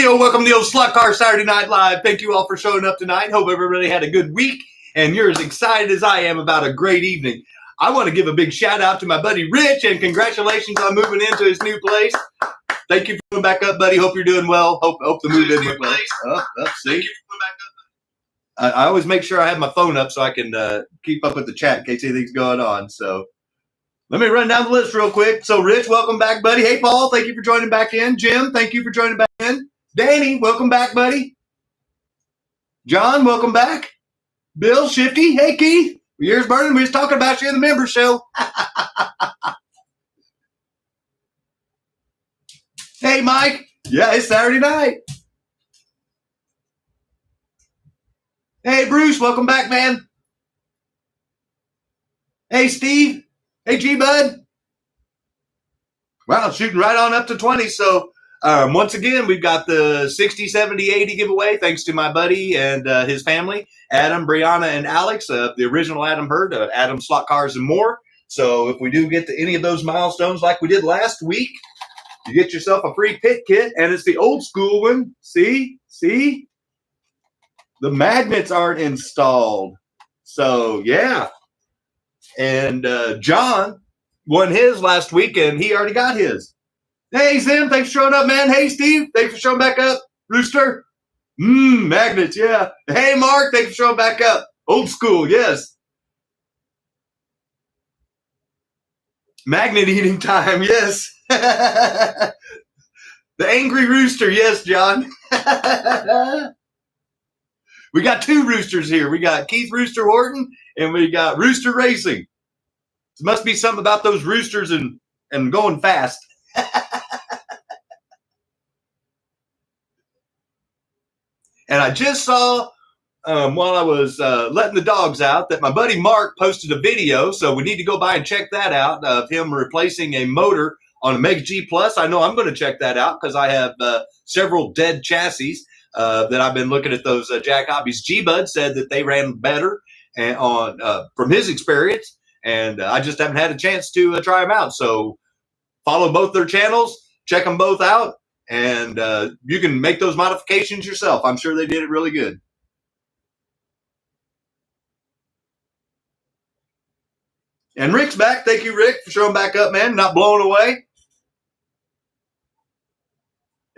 yo, welcome to the old Slot Car Saturday Night Live. Thank you all for showing up tonight. Hope everybody had a good week and you're as excited as I am about a great evening. I want to give a big shout out to my buddy Rich and congratulations on moving into his new place. Thank you for coming back up, buddy. Hope you're doing well. Hope the move in went well. See? I always make sure I have my phone up so I can keep up with the chat in case anything's going on. So let me run down the list real quick. So, Rich, welcome back, buddy. Hey, Paul, thank you for joining back in. Jim, thank you for joining back in. Danny, welcome back, buddy. John, welcome back. Bill, Shifty, hey, Keith. Your ears burning. We was talking about you in the members show. Hey, Mike. Yeah, it's Saturday night. Hey, Bruce, welcome back, man. Hey, Steve. Hey, G-Bud. Wow, shooting right on up to 20. So, once again, we've got the 60, 70, 80 giveaway, thanks to my buddy and his family, Adam, Brianna, and Alex, the original Adam Hurd, Adam Slot Cars and More. So if we do get to any of those milestones like we did last week, you get yourself a free pit kit, and it's the old school one. See? The magnets aren't installed. So, yeah. And John won his last week, and he already got his. Hey, Zim, thanks for showing up, man. Hey, Steve, thanks for showing back up. Rooster, magnets, yeah. Hey, Mark, thanks for showing back up. Old school, yes. Magnet eating time, yes. The angry rooster, yes, John. We got two roosters here. We got Keith Rooster Horton, and we got Rooster Racing. There must be something about those roosters and going fast. And I just saw, while I was letting the dogs out, that my buddy Mark posted a video, so we need to go by and check that out, of him replacing a motor on a Meg G Plus. I know I'm going to check that out because I have several dead chassis that I've been looking at those Jack Hobbies. G-Bud said that they ran better and from his experience, and I just haven't had a chance to try them out. So follow both their channels, check them both out, and you can make those modifications yourself. I'm sure they did it really good. And Rick's back. Thank you, Rick, for showing back up, man. Not blown away.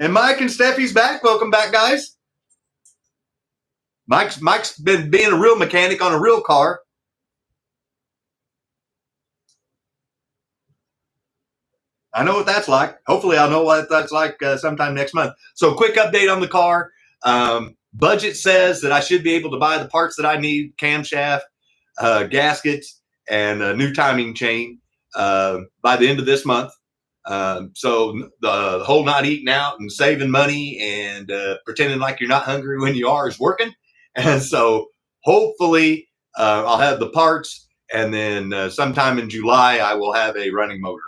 And Mike and Steffi's back. Welcome back, guys. Mike's been being a real mechanic on a real car. I know what that's like. Hopefully I'll know what that's like sometime next month. So quick update on the car. Budget says that I should be able to buy the parts that I need, camshaft, gaskets, and a new timing chain by the end of this month. So the whole not eating out and saving money and pretending like you're not hungry when you are is working. And so hopefully I'll have the parts, and then sometime in July I will have a running motor.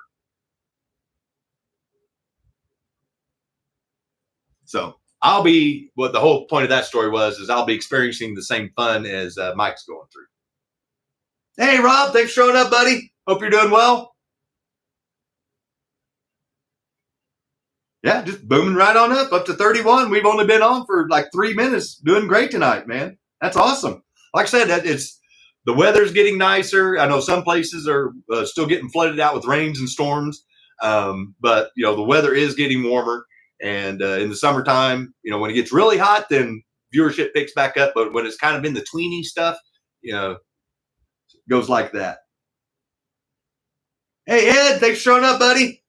So I'll be, what the whole point of that story was, is I'll be experiencing the same fun as Mike's going through. Hey, Rob, thanks for showing up, buddy. Hope you're doing well. Yeah, just booming right on up to 31. We've only been on for like 3 minutes. Doing great tonight, man. That's awesome. Like I said, the weather's getting nicer. I know some places are still getting flooded out with rains and storms, but the weather is getting warmer. And in the summertime, when it gets really hot, then viewership picks back up. But when it's kind of in the tweeny stuff, it goes like that. Hey, Ed, thanks for showing up, buddy.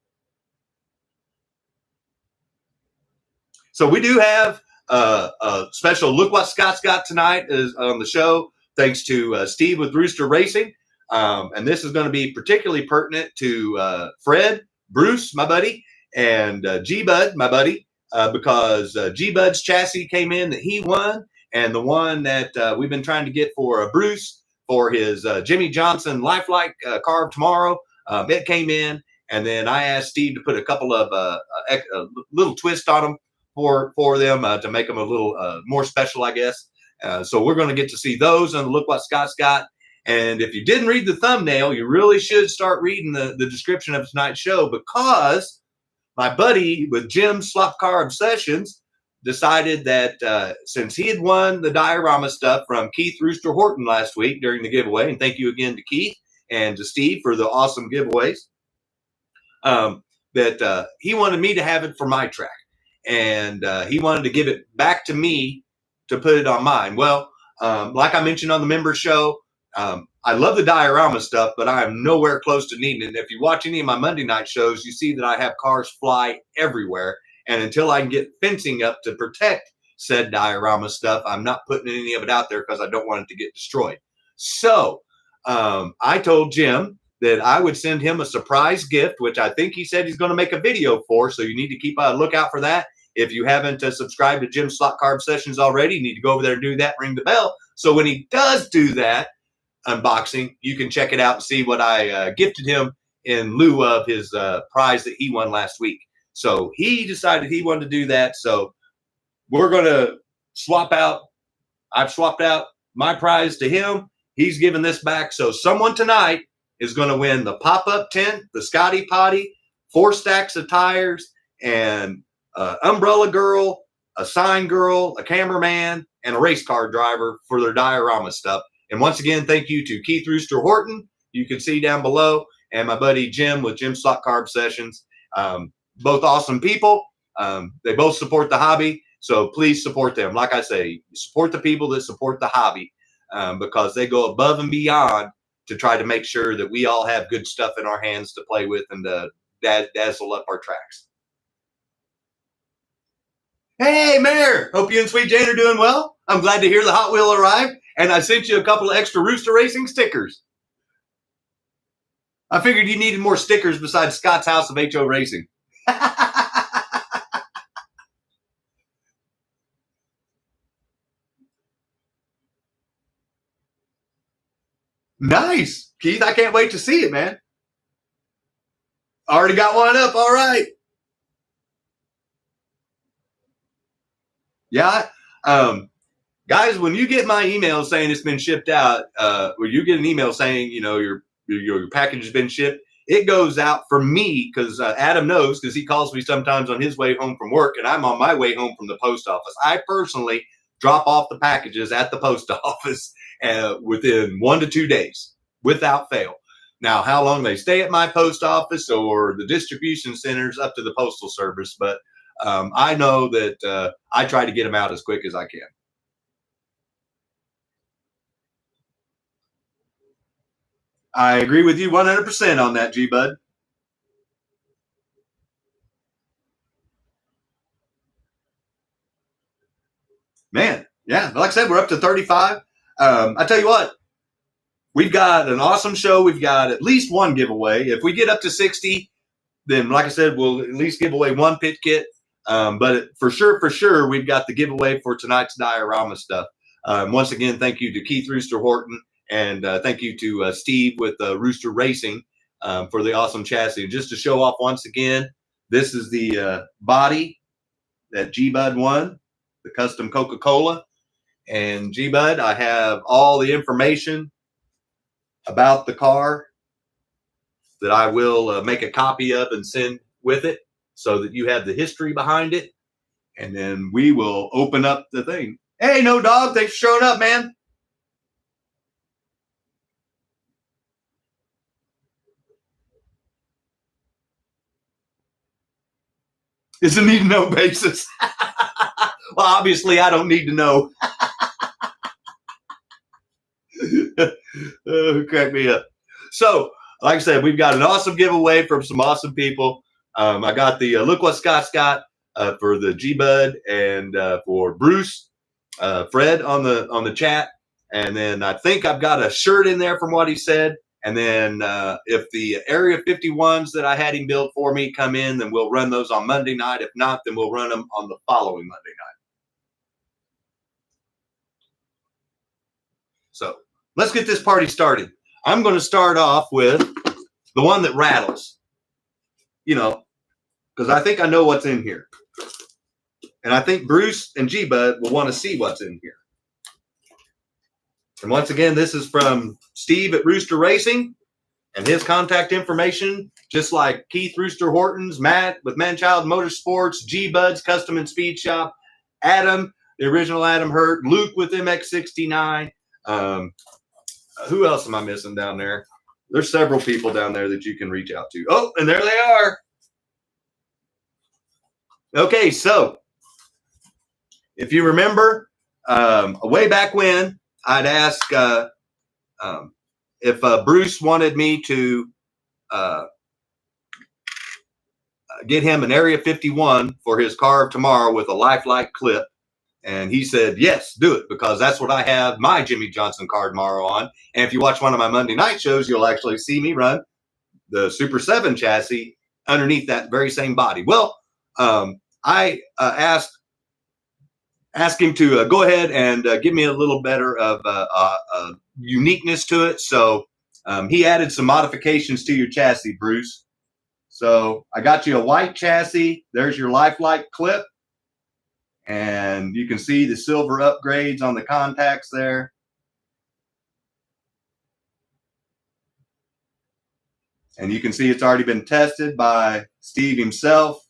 So we do have a special Look What Scott's Got tonight is on the show, thanks to Steve with Rooster Racing. And this is going to be particularly pertinent to Fred, Bruce, my buddy, and G-Bud, my buddy, because G-Bud's chassis came in that he won, and the one that we've been trying to get for Bruce for his Jimmy Johnson Lifelike car of tomorrow, it came in, and then I asked Steve to put a couple of a little twist on them for them to make them a little more special, I guess. So we're going to get to see those and Look What Scott's Got. And if you didn't read the thumbnail, you really should start reading the description of tonight's show, because my buddy with Jim's Slop Car Obsessions decided that since he had won the diorama stuff from Keith Rooster Horton last week during the giveaway, and thank you again to Keith and to Steve for the awesome giveaways, that he wanted me to have it for my track. And he wanted to give it back to me to put it on mine. Well, like I mentioned on the member show, I love the diorama stuff, but I am nowhere close to needing it. And if you watch any of my Monday night shows, you see that I have cars fly everywhere. And until I can get fencing up to protect said diorama stuff, I'm not putting any of it out there because I don't want it to get destroyed. So I told Jim that I would send him a surprise gift, which I think he said he's going to make a video for. So you need to keep a lookout for that. If you haven't subscribed to Jim's Slot Carb Sessions already, you need to go over there and do that, ring the bell. So when he does do that unboxing, you can check it out and see what I gifted him in lieu of his prize that he won last week. So he decided he wanted to do that. So we're going to swap out. I've swapped out my prize to him. He's giving this back. So someone tonight is going to win the pop-up tent, the Scotty Potty, 4 stacks of tires, and umbrella girl, a sign girl, a cameraman, and a race car driver for their diorama stuff. And once again, thank you to Keith Rooster Horton. You can see down below, and my buddy Jim with Jim's Slot Carb Sessions. Both awesome people. They both support the hobby, so please support them. Like I say, support the people that support the hobby because they go above and beyond to try to make sure that we all have good stuff in our hands to play with and dazzle up our tracks. Hey, Mayor. Hope you and Sweet Jane are doing well. I'm glad to hear the Hot Wheel arrived, and I sent you a couple of extra Rooster Racing stickers. I figured you needed more stickers besides Scott's House of HO Racing. Nice. Keith, I can't wait to see it, man. Already got one up. All right. Yeah. Guys, when you get my email saying it's been shipped out, or you get an email saying, you know, your package has been shipped, it goes out for me because Adam knows because he calls me sometimes on his way home from work, and I'm on my way home from the post office. I personally drop off the packages at the post office within 1 to 2 days without fail. Now, how long they stay at my post office or the distribution centers up to the postal service, but I know that I try to get them out as quick as I can. I agree with you 100% on that, G-Bud. Man, yeah, like I said, we're up to 35. I tell you what, we've got an awesome show. We've got at least one giveaway. If we get up to 60, then like I said, we'll at least give away one pit kit. But for sure, we've got the giveaway for tonight's diorama stuff. Once again, thank you to Keith Rooster Horton, and thank you to Steve with Rooster Racing for the awesome chassis. Just to show off once again, this is the body that G-Bud won, the custom Coca-Cola. And G-Bud, I have all the information about the car that I will make a copy of and send with it so that you have the history behind it. And then we will open up the thing. Hey, No Dog, thanks for showing up, man. It's a need to know basis. Well, obviously, I don't need to know. Crack me up. So, like I said, we've got an awesome giveaway from some awesome people. I got the Look What Scott's Got for the G-Bud and for Bruce, Fred on the chat. And then I think I've got a shirt in there from what he said. And then if the Area 51s that I had him build for me come in, then we'll run those on Monday night. If not, then we'll run them on the following Monday night. So let's get this party started. I'm going to start off with the one that rattles, you know, because I think I know what's in here. And I think Bruce and G-Bud will want to see what's in here. And once again, this is from Steve at Rooster Racing, and his contact information, just like Keith Rooster Horton's, Matt with Manchild Motorsports, G-Bud's Custom and Speed Shop, Adam, the original Adam Hurt, Luke with MX69. Who else am I missing down there? There's several people down there that you can reach out to. Oh, and there they are. Okay, so if you remember, way back when, I'd ask if Bruce wanted me to get him an Area 51 for his car of tomorrow with a lifelike clip. And he said, yes, do it, because that's what I have my Jimmy Johnson car tomorrow on. And if you watch one of my Monday night shows, you'll actually see me run the Super 7 chassis underneath that very same body. Well, I asked him to go ahead and give me a little better of uniqueness to it. So he added some modifications to your chassis, Bruce. So I got you a white chassis. There's your lifelike clip. And you can see the silver upgrades on the contacts there. And you can see it's already been tested by Steve himself.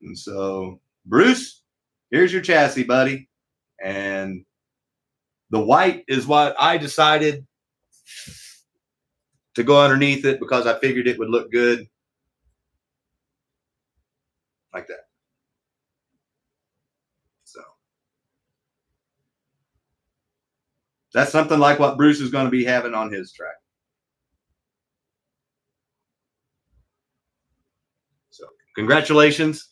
And so, Bruce, here's your chassis, buddy. And the white is what I decided to go underneath it because I figured it would look good. Like that. So that's something like what Bruce is going to be having on his track. So congratulations.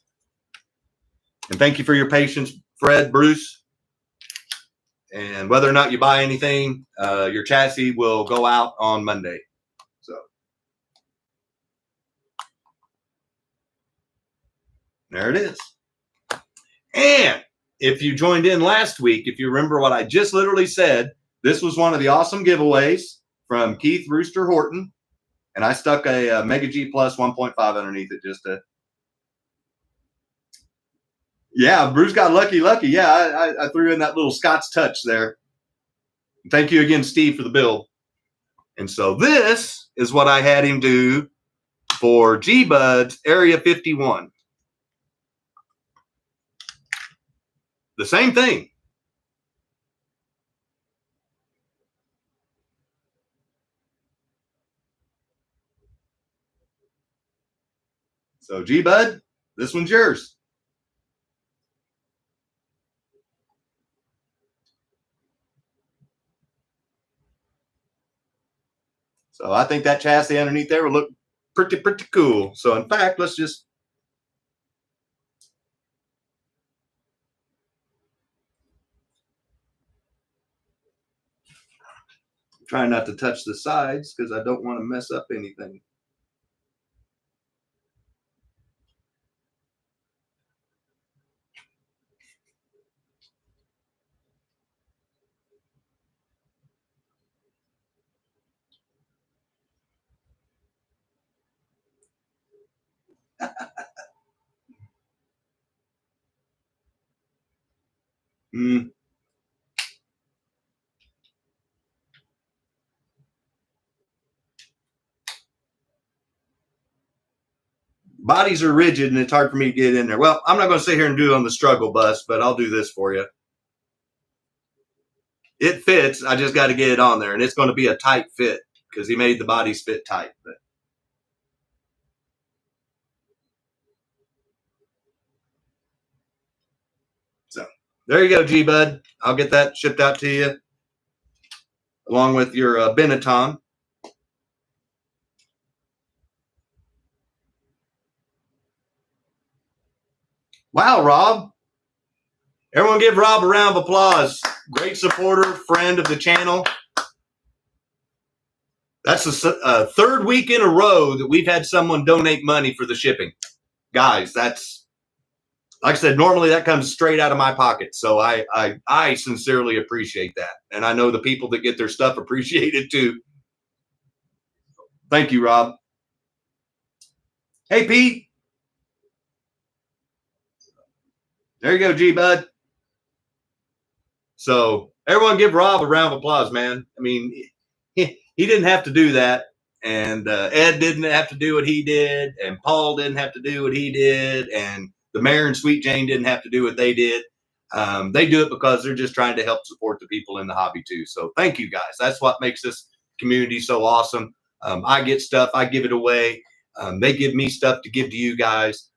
And thank you for your patience, Fred, Bruce. And whether or not you buy anything, your chassis will go out on Monday. So there it is. And if you joined in last week, if you remember what I just literally said, this was one of the awesome giveaways from Keith Rooster Horton. And I stuck a Mega G Plus 1.5 underneath it just to. Yeah, Bruce got lucky. Yeah, I threw in that little Scott's touch there. Thank you again, Steve, for the build. And so this is what I had him do for G-Bud's Area 51. The same thing. So G-Bud, this one's yours. So I think that chassis underneath there will look pretty cool. So in fact, let's just try not to touch the sides because I don't want to mess up anything. Bodies are rigid and it's hard for me to get in there. Well, I'm not going to sit here and do it on the struggle bus, but I'll do this for you. It fits. I just got to get it on there, and it's going to be a tight fit because he made the bodies fit tight. But so there you go, G-Bud. I'll get that shipped out to you along with your Benetton. Wow, Rob. Everyone give Rob a round of applause. Great supporter, friend of the channel. That's the third week in a row that we've had someone donate money for the shipping. Guys, that's, like I said, normally that comes straight out of my pocket. So I sincerely appreciate that. And I know the people that get their stuff appreciate it too. Thank you, Rob. Hey, Pete. There you go, G-Bud. So everyone give Rob a round of applause, man. I mean, he didn't have to do that. And Ed didn't have to do what he did. And Paul didn't have to do what he did. And the mayor and Sweet Jane didn't have to do what they did. They do it because they're just trying to help support the people in the hobby too. So thank you guys. That's what makes this community so awesome. I get stuff, I give it away. They give me stuff to give to you guys.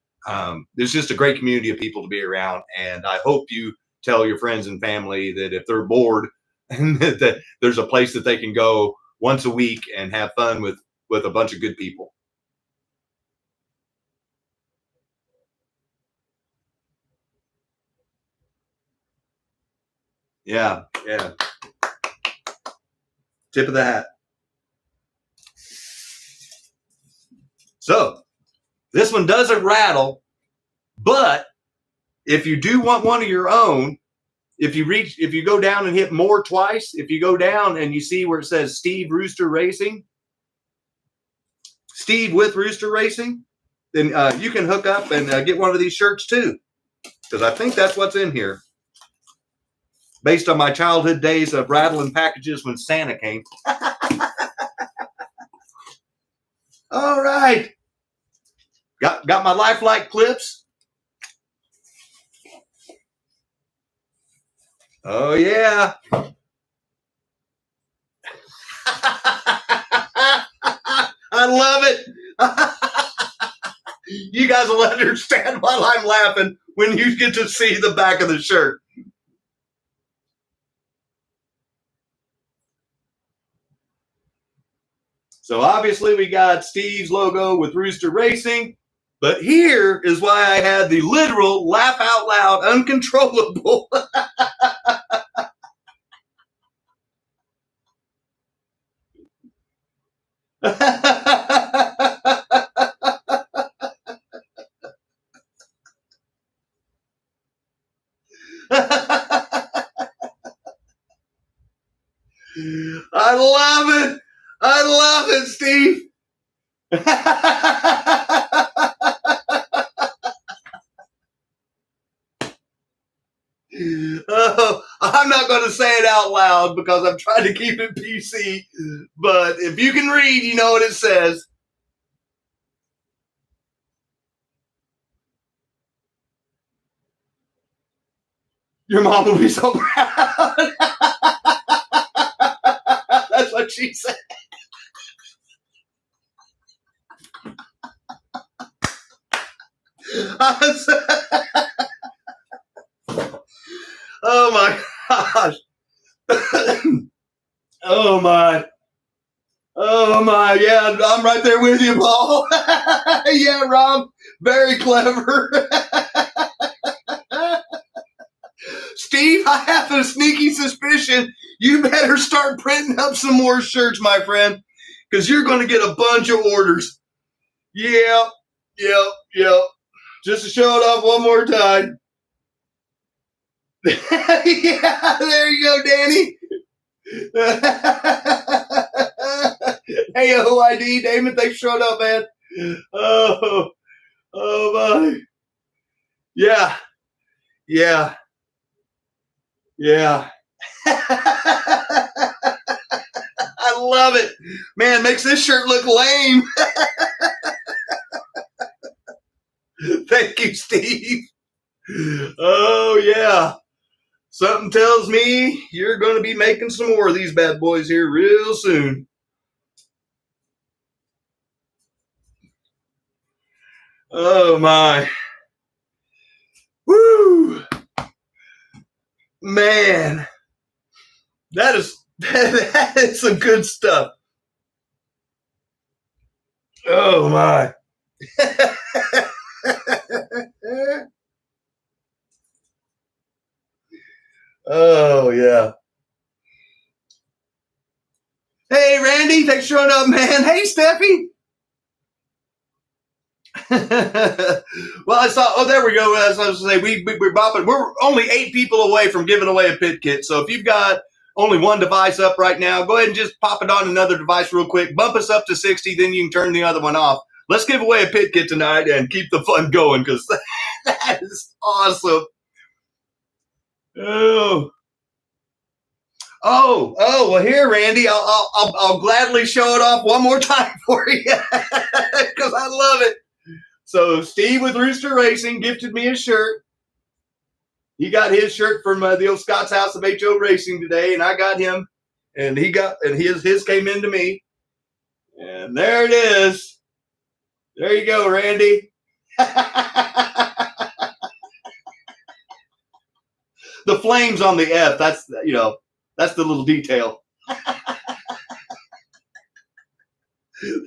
There's just a great community of people to be around. And I hope you tell your friends and family that if they're bored, that there's a place that they can go once a week and have fun with a bunch of good people. Yeah, yeah. Tip of the hat. So this one doesn't rattle, but if you do want one of your own, if you go down and hit more twice, if you go down and you see where it says Steve Rooster Racing, Steve with Rooster Racing, then you can hook up and get one of these shirts too, because I think that's what's in here. Based on my childhood days of rattling packages when Santa came. All right. Got my lifelike clips. Oh, yeah. I love it. You guys will understand while I'm laughing when you get to see the back of the shirt. So obviously we got Steve's logo with Rooster Racing, but here is why I had the literal laugh out loud, uncontrollable. I love it. I love it, Steve. Oh, I'm not going to say it out loud because I'm trying to keep it PC. But if you can read, you know what it says. Your mom will be so proud. That's what she said. Oh my gosh. Oh my. Oh my. Yeah, I'm right there with you, Paul. Yeah, Rob. Very clever. Steve, I have a sneaky suspicion you better start printing up some more shirts, my friend, because you're going to get a bunch of orders. Yep. Just to show it off one more time. Yeah, there you go, Danny. Hey, OID, Damon, thanks for showing up, man. Oh my. Yeah. I love it. Man, makes this shirt look lame. Thank you, Steve. Oh, yeah. Something tells me you're going to be making some more of these bad boys here real soon. Oh, my. Woo. Man. That is some good stuff. Oh, my. Oh, yeah. Hey, Randy, thanks for showing up, man. Hey, Steffi. Well, I saw, oh, there we go. As I was going to say, we're bopping. We're only 8 people away from giving away a pit kit. So if you've got only one device up right now, go ahead and just pop it on another device real quick. Bump us up to 60, then you can turn the other one off. Let's give away a pit kit tonight and keep the fun going because that is awesome. Oh, well, here, Randy, I'll gladly show it off one more time for you because I love it. So Steve with Rooster Racing gifted me a shirt. He got his shirt from the old Scott's House of HO Racing today, and I got him, and his came into me, and there it is. There you go, Randy. The flames on the F. That's the little detail.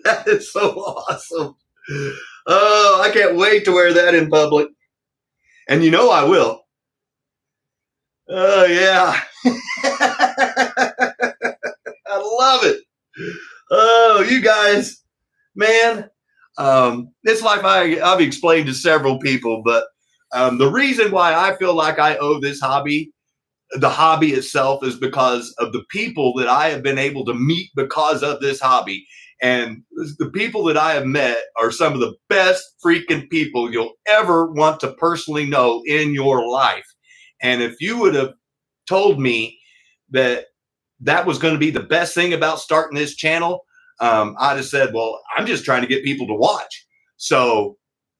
That is so awesome. Oh, I can't wait to wear that in public. And I will. Oh, yeah. I love it. Oh, you guys, man. This life I've explained to several people, but the reason why I feel like I owe this hobby, the hobby itself, is because of the people that I have been able to meet because of this hobby. And the people that I have met are some of the best freaking people you'll ever want to personally know in your life. And if you would have told me that was going to be the best thing about starting this channel, I'd have said, well, I'm just trying to get people to watch. So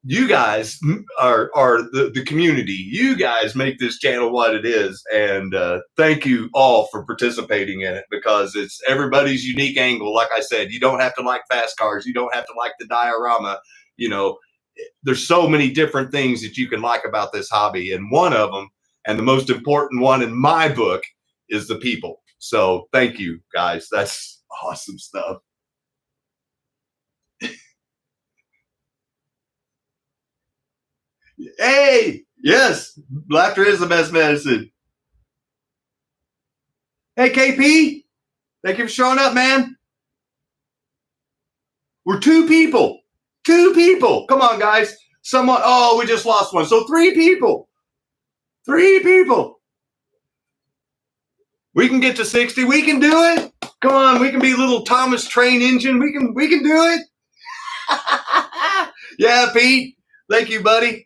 you guys are the community. You guys make this channel what it is. And thank you all for participating in it, because it's everybody's unique angle. Like I said, you don't have to like fast cars. You don't have to like the diorama. There's so many different things that you can like about this hobby. And one of them, and the most important one in my book, is the people. So thank you, guys. That's awesome stuff. Hey, yes, laughter is the best medicine. Hey, KP, thank you for showing up, man. We're two people. Come on, guys. We just lost one. So 3 people. 3 people. We can get to 60. We can do it. Come on, we can be little Thomas Train Engine. We can do it. Yeah, Pete. Thank you, buddy.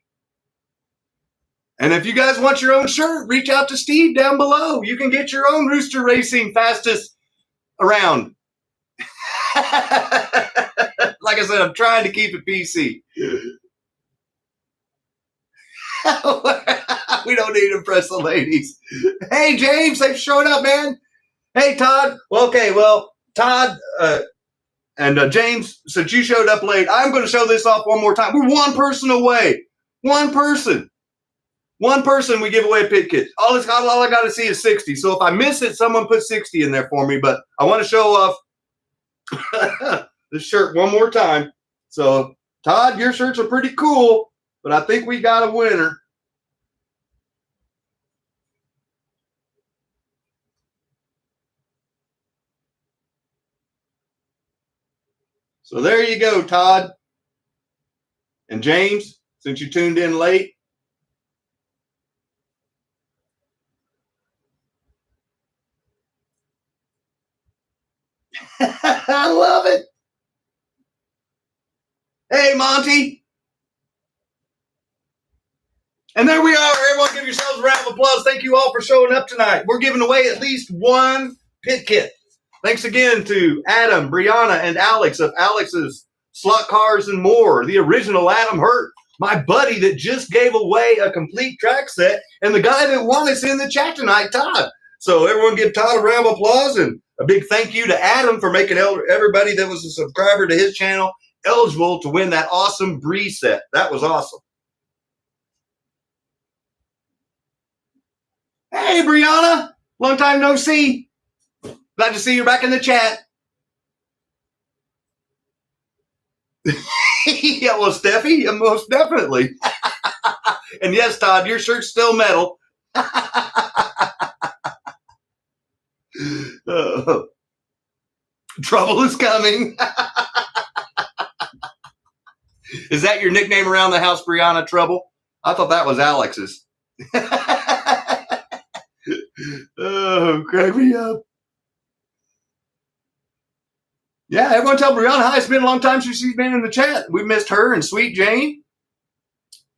And if you guys want your own shirt, reach out to Steve down below. You can get your own Rooster Racing fastest around. Like I said, I'm trying to keep it PC. We don't need to impress the ladies. Hey, James, thanks for showing up, man. Hey, Todd. Well, Todd and James, since you showed up late, I'm going to show this off one more time. We're one person away. One person, we give away a pit kit. All I got to see is 60. So if I miss it, someone put 60 in there for me. But I want to show off this shirt one more time. So, Todd, your shirts are pretty cool, but I think we got a winner. So there you go, Todd. And James, since you tuned in late. I love it. Hey, Monty. And there we are. Everyone give yourselves a round of applause. Thank you all for showing up tonight. We're giving away at least one pit kit. Thanks again to Adam, Brianna, and Alex of Alex's Slot Cars and More. The original Adam Hurt, my buddy that just gave away a complete track set, and the guy that won us in the chat tonight, Todd. So everyone give Todd a round of applause, and a big thank you to Adam for making everybody that was a subscriber to his channel eligible to win that awesome Bree set. That was awesome. Hey, Brianna. Long time no see. Glad to see you back in the chat. Yeah, well, Steffi, most definitely. And yes, Todd, your shirt's still metal. Trouble is coming. Is that your nickname around the house, Brianna? Trouble? I thought that was Alex's. Oh, crack me up. Yeah, everyone tell Brianna hi. It's been a long time since she's been in the chat. We missed her and Sweet Jane.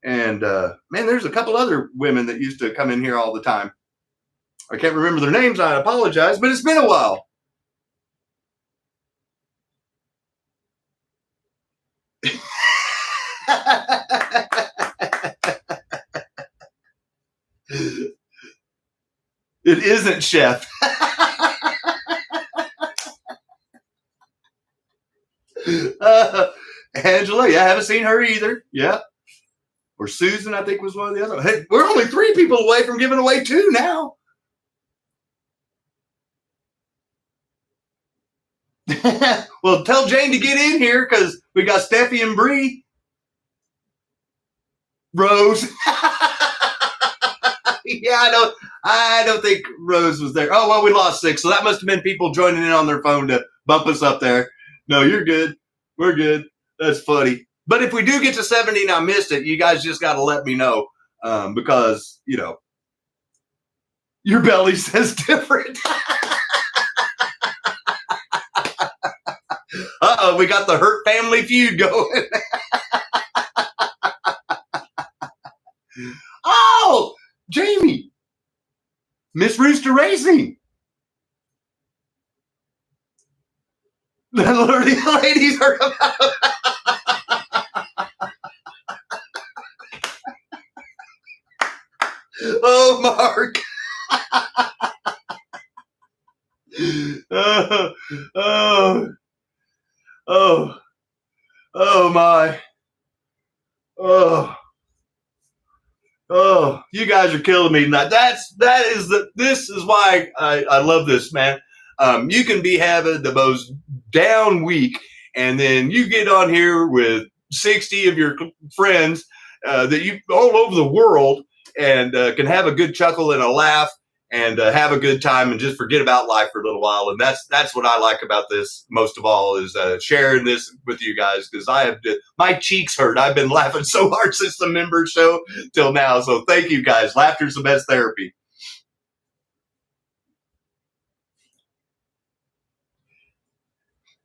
And, man, there's a couple other women that used to come in here all the time. I can't remember their names. I apologize, but it's been a while. It isn't Chef. Angela, yeah, I haven't seen her either. Yeah. Or Susan, I think was one of the other. Hey, we're only 3 people away from giving away 2 now. Well, tell Jane to get in here because we got Steffi and Bree. Rose. Yeah, I don't think Rose was there. Oh, well, we lost 6. So that must have been people joining in on their phone to bump us up there. No, you're good. We're good. That's funny. But if we do get to 70 and I missed it, you guys just got to let me know because, you know, your belly says different. Uh-oh, we got the Hurt family feud going. Oh, Jamie. Miss Rooster Racing. The ladies heard about it. Oh, Mark. Oh my. Oh, you guys are killing me tonight. This is why I love this, man. You can be having the most down week, and then you get on here with 60 of your friends that you all over the world, and can have a good chuckle and a laugh, and have a good time, and just forget about life for a little while. And that's what I like about this most of all is sharing this with you guys because my cheeks hurt. I've been laughing so hard since the member show till now. So thank you guys. Laughter's the best therapy.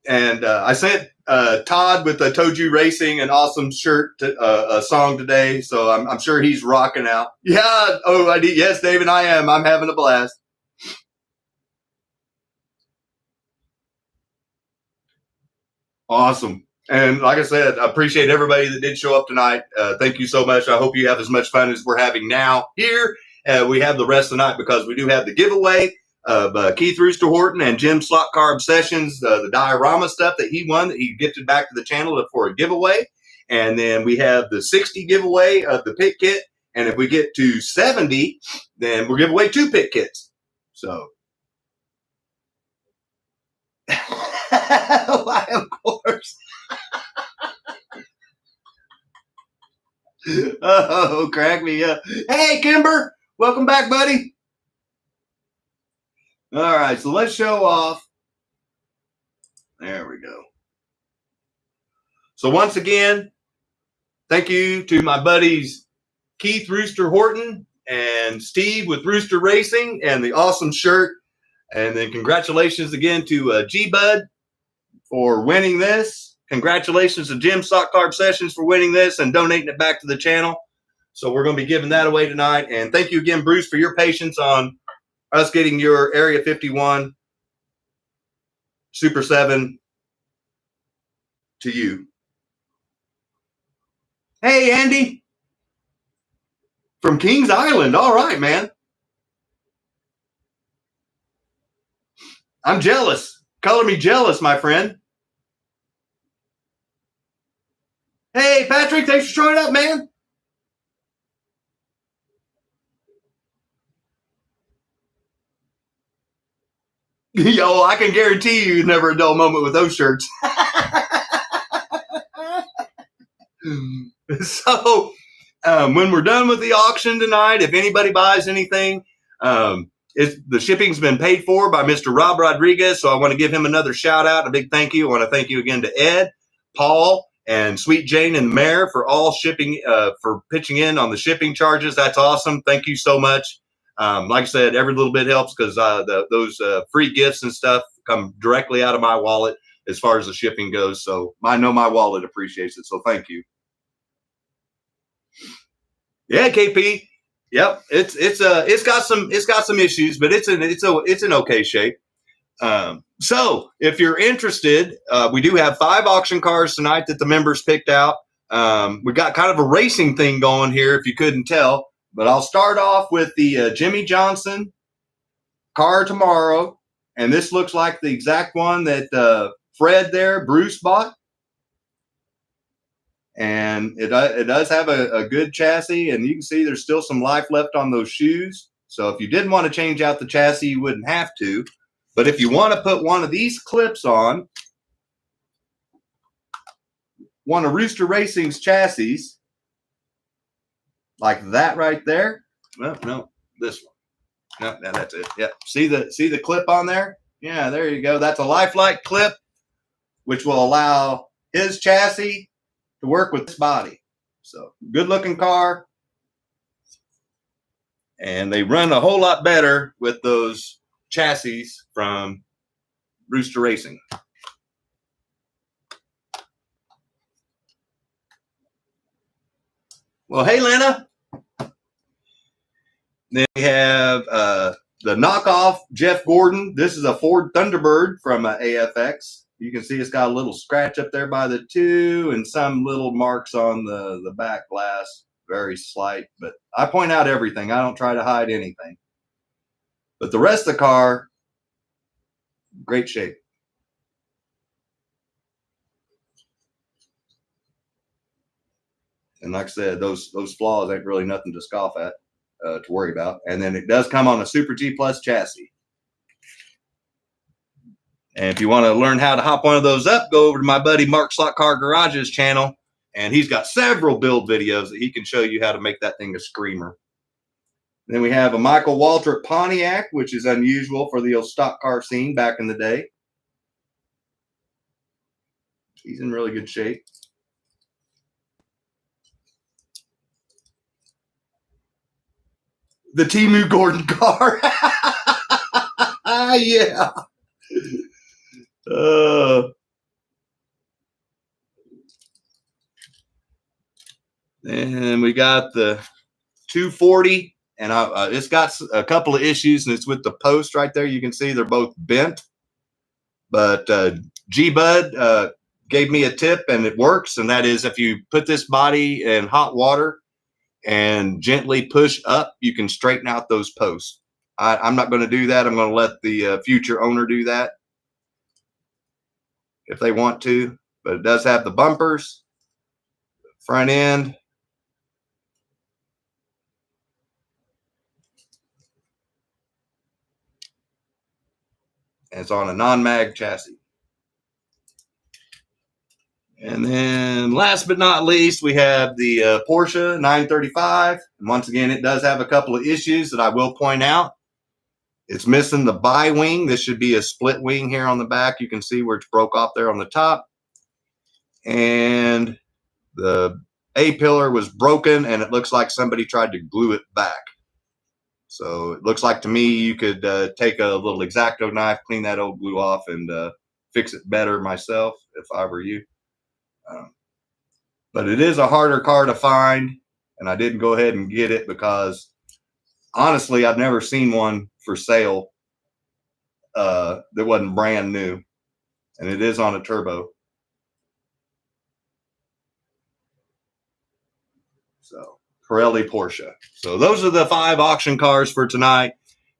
And I sent Todd with Told You Racing an awesome shirt, a song today. So I'm sure he's rocking out. Yeah. Oh, I did. Yes, David, I am. I'm having a blast. Awesome. And like I said, I appreciate everybody that did show up tonight. Thank you so much. I hope you have as much fun as we're having now here. We have the rest of the night because we do have the giveaway of Keith Rooster Horton and Jim Slot Car Obsessions, the diorama stuff that he won that he gifted back to the channel for a giveaway. And then we have the 60 giveaway of the pit kit. And if we get to 70, then we'll give away 2 pit kits. So. Why, of course. Oh, crack me up. Hey, Kimber. Welcome back, buddy. All right, so let's show off. There we go. So once again, thank you to my buddies Keith Rooster Horton and Steve with Rooster Racing and the awesome shirt. And then congratulations again to G-Bud for winning this. Congratulations to Jim Sock Carb Sessions for winning this and donating it back to the channel. So we're going to be giving that away tonight. And thank you again, Bruce, for your patience on us getting your Area 51 Super 7 to you. Hey, Andy. From Kings Island. All right, man. I'm jealous. Color me jealous, my friend. Hey, Patrick, thanks for showing up, man. Yo, I can guarantee you never a dull moment with those shirts. So, when we're done with the auction tonight, if anybody buys anything, the shipping's been paid for by Mr. Rob Rodriguez, so I want to give him another shout out, a big thank you. I want to thank you again to Ed, Paul, and Sweet Jane and the Mayor for all shipping, for pitching in on the shipping charges. That's awesome. Thank you so much. Like I said, every little bit helps because those free gifts and stuff come directly out of my wallet as far as the shipping goes. So I know my wallet appreciates it. So thank you. Yeah, KP. Yep, it's got some issues, but it's in okay shape. So if you're interested, we do have 5 auction cars tonight that the members picked out. We got kind of a racing thing going here, if you couldn't tell. But I'll start off with the Jimmy Johnson car tomorrow, and this looks like the exact one that Fred there, Bruce, bought. And it does have a good chassis, and you can see there's still some life left on those shoes. So if you didn't want to change out the chassis, you wouldn't have to. But if you want to put one of these clips on one of Rooster Racing's chassis, like that right there. Well, no, this one. No, that's it. Yeah. See the clip on there? Yeah, there you go. That's a Lifelike clip, which will allow his chassis to work with this body. So good looking car. And they run a whole lot better with those chassis from Rooster Racing. Well, hey, Lena. Then we have the knockoff Jeff Gordon. This is a Ford Thunderbird from AFX. You can see it's got a little scratch up there by the 2 and some little marks on the back glass. Very slight, but I point out everything. I don't try to hide anything. But the rest of the car, great shape. And like I said, those flaws ain't really nothing to scoff at, to worry about. And then it does come on a Super G Plus chassis. And if you want to learn how to hop one of those up, go over to my buddy Mark Slot Car Garage's channel. And he's got several build videos that he can show you how to make that thing a screamer. Then we have a Michael Waltrip Pontiac, which is unusual for the old stock car scene back in the day. He's in really good shape. The Temu Gordon car. Yeah. And we got the 240, and it's got a couple of issues, and it's with the post right there. You can see they're both bent. But G-Bud gave me a tip, and it works, and that is if you put this body in hot water and gently push up, you can straighten out those posts. I'm not going to do that. I'm going to let the future owner do that if they want to. But it does have the bumpers, front end. And it's on a non-mag chassis. And then last but not least, we have the Porsche 935. And once again, it does have a couple of issues that I will point out. It's missing the bi-wing. This should be a split wing here on the back. You can see where it's broke off there on the top. And the A-pillar was broken, and it looks like somebody tried to glue it back. So it looks like to me you could take a little X-Acto knife, clean that old glue off, and fix it better myself if I were you. But it is a harder car to find, and I didn't go ahead and get it because honestly I've never seen one for sale that wasn't brand new, and it is on a turbo. So Pirelli Porsche. So those are the 5 auction cars for tonight.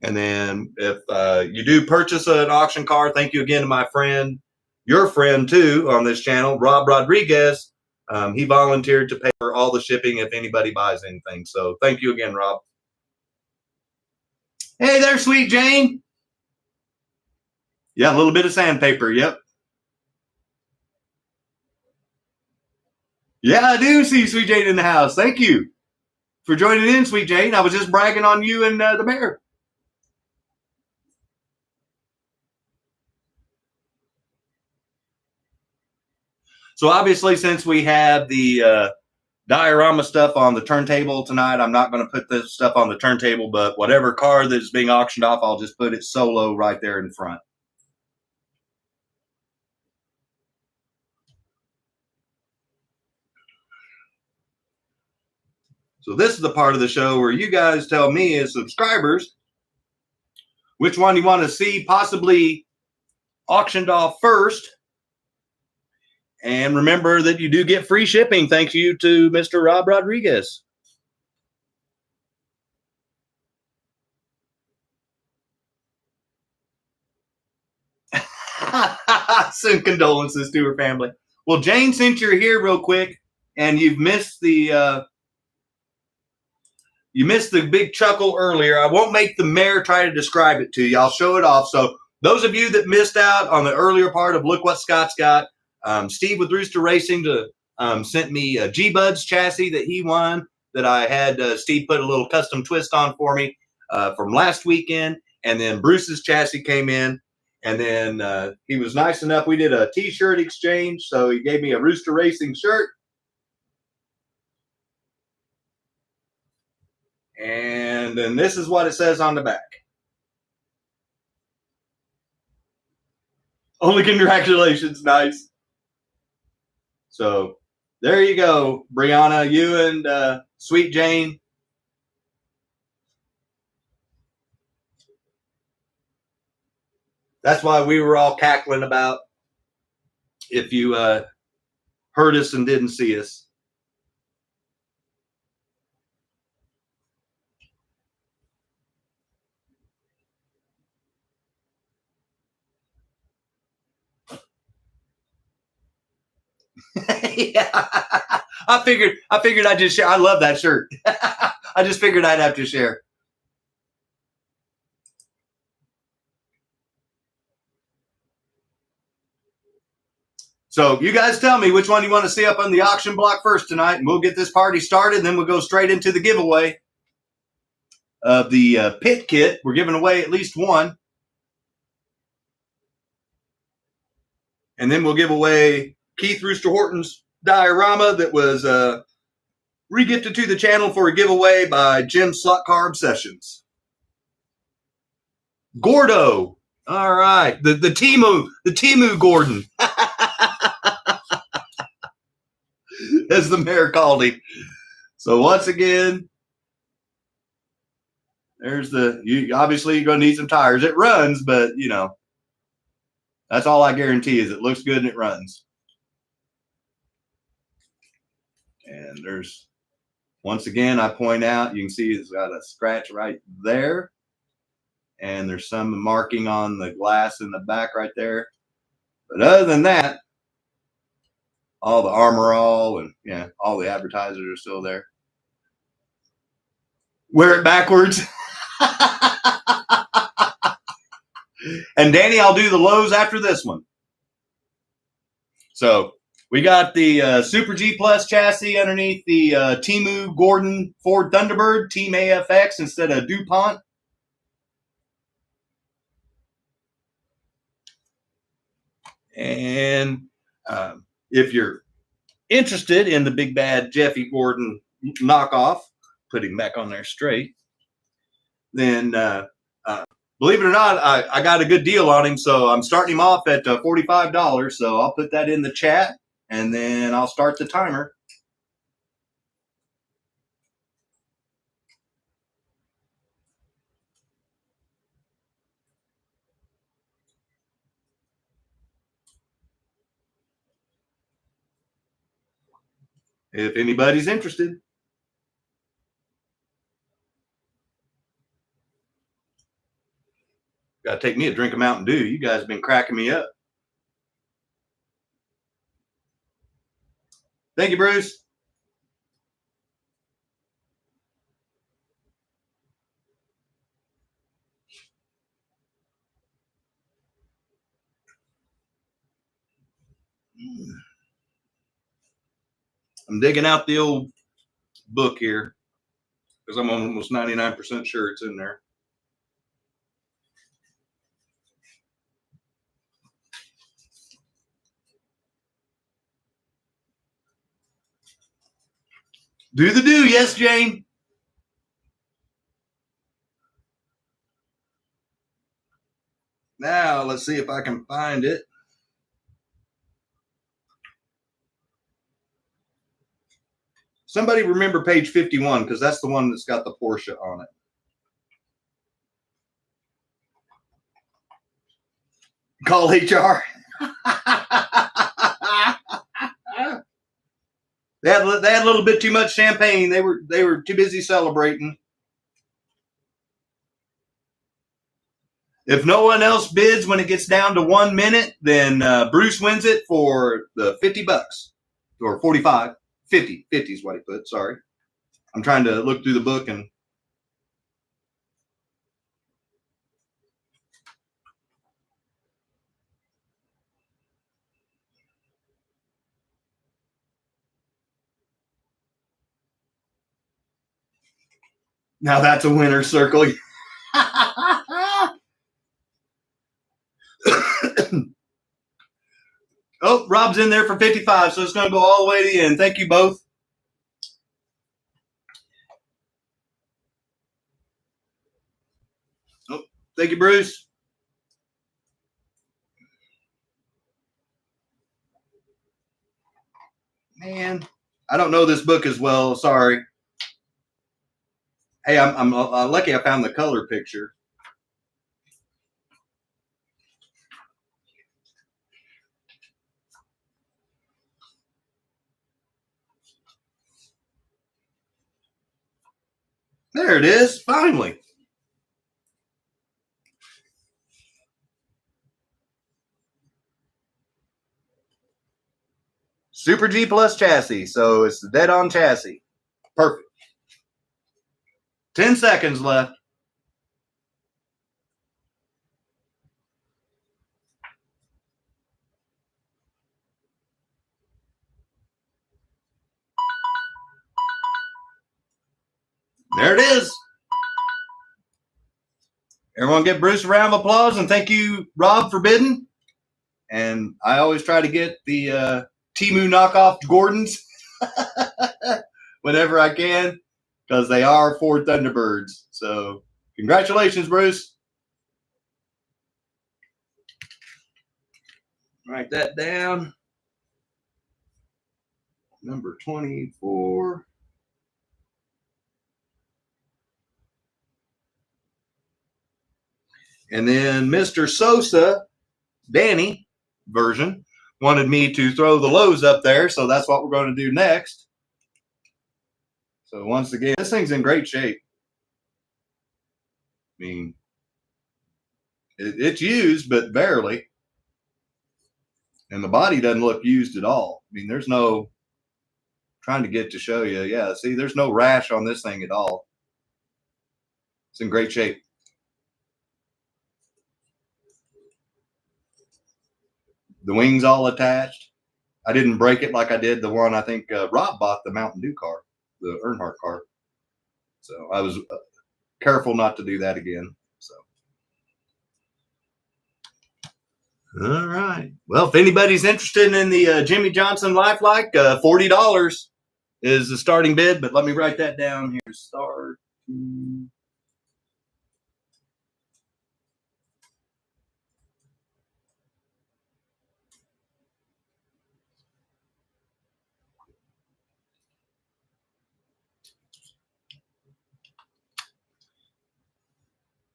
And then if you do purchase an auction car, thank you again to my friend, your friend too, on this channel, Rob Rodriguez. He volunteered to pay for all the shipping if anybody buys anything. So thank you again, Rob. Hey there, Sweet Jane. Yeah, a little bit of sandpaper. Yep. Yeah, I do see Sweet Jane in the house. Thank you for joining in, Sweet Jane. I was just bragging on you and the bear. So obviously, since we have the Diorama stuff on the turntable tonight, I'm not going to put this stuff on the turntable, but whatever car that is being auctioned off, I'll just put it solo right there in front. So this is the part of the show where you guys tell me as subscribers which one you want to see possibly auctioned off first. And remember that you do get free shipping thanks you to Mr. Rob Rodriguez. Send condolences to her family. Well, Jane, since you're here real quick and you've missed the big chuckle earlier, I won't make the mayor try to describe it to you. I'll show it off. So those of you that missed out on the earlier part of Look What Scott's Got, Steve with Rooster Racing sent me a G-Buds chassis that he won that I had Steve put a little custom twist on for me from last weekend. And then Bruce's chassis came in. And then he was nice enough. We did a T-shirt exchange. So he gave me a Rooster Racing shirt. And then this is what it says on the back. Only congratulations. Nice. So there you go, Brianna, you and Sweet Jane. That's why we were all cackling about if you heard us and didn't see us. Yeah. I figured I'd just share. I love that shirt. I just figured I'd have to share. So you guys tell me which one you want to see up on the auction block first tonight, and we'll get this party started. Then we'll go straight into the giveaway of the pit kit. We're giving away at least one. And then we'll give away Keith Rooster Horton's diorama that was re-gifted to the channel for a giveaway by Jim Slot Car Obsessions. Gordo. All right. The Timu Gordon. As the mayor called him. So once again, there's obviously you're going to need some tires. It runs, but you know, that's all I guarantee is it looks good and it runs. And there's, once again, I point out, you can see it's got a scratch right there. And there's some marking on the glass in the back right there. But other than that, all the Armor All and yeah, all the advertisers are still there. Wear it backwards. And Danny, I'll do the lows after this one. So we got the Super G Plus chassis underneath the Timu Gordon Ford Thunderbird Team AFX instead of DuPont. And if you're interested in the big bad Jeffy Gordon knockoff, put him back on there straight, then believe it or not, I got a good deal on him. So I'm starting him off at $45. So I'll put that in the chat and then I'll start the timer. If anybody's interested. Got to take me a drink of Mountain Dew. You guys have been cracking me up. Thank you, Bruce. I'm digging out the old book here because I'm almost 99% sure it's in there. Do the do. Yes, Jane. Now, let's see if I can find it. Somebody remember page 51 because that's the one that's got the Porsche on it. Call HR. They had a little bit too much champagne. They were too busy celebrating. If no one else bids when it gets down to 1 minute, then Bruce wins it for the $50 or 45. 50 is what he put. Sorry. I'm trying to look through the book and now that's a winner's circle. Oh, Rob's in there for 55, so it's going to go all the way to the end. Thank you both. Oh, thank you, Bruce. Man, I don't know this book as well. Sorry. Hey, I'm lucky I found the color picture. There it is, finally. Super G Plus chassis, so it's the dead-on chassis. Perfect. 10 seconds left. There it is. Everyone give Bruce a round of applause, and thank you, Rob, for bidding. And I always try to get the Temu knockoff Gordons whenever I can, because they are Ford Thunderbirds. So congratulations, Bruce. Write that down. Number 24. And then Mr. Sosa, Danny version, wanted me to throw the lows up there, so that's what we're going to do next. So once again, this thing's in great shape. I mean, it's used, but barely. And the body doesn't look used at all. I mean, there's no, trying to get to show you. Yeah, see, there's no rash on this thing at all. It's in great shape. The wings all attached. I didn't break it like I did the one I think Rob bought, the Mountain Dew car, the Earnhardt car. So I was careful not to do that again. So, all right. Well, if anybody's interested in the Jimmy Johnson Lifelike, $40 is the starting bid. But let me write that down here. Start.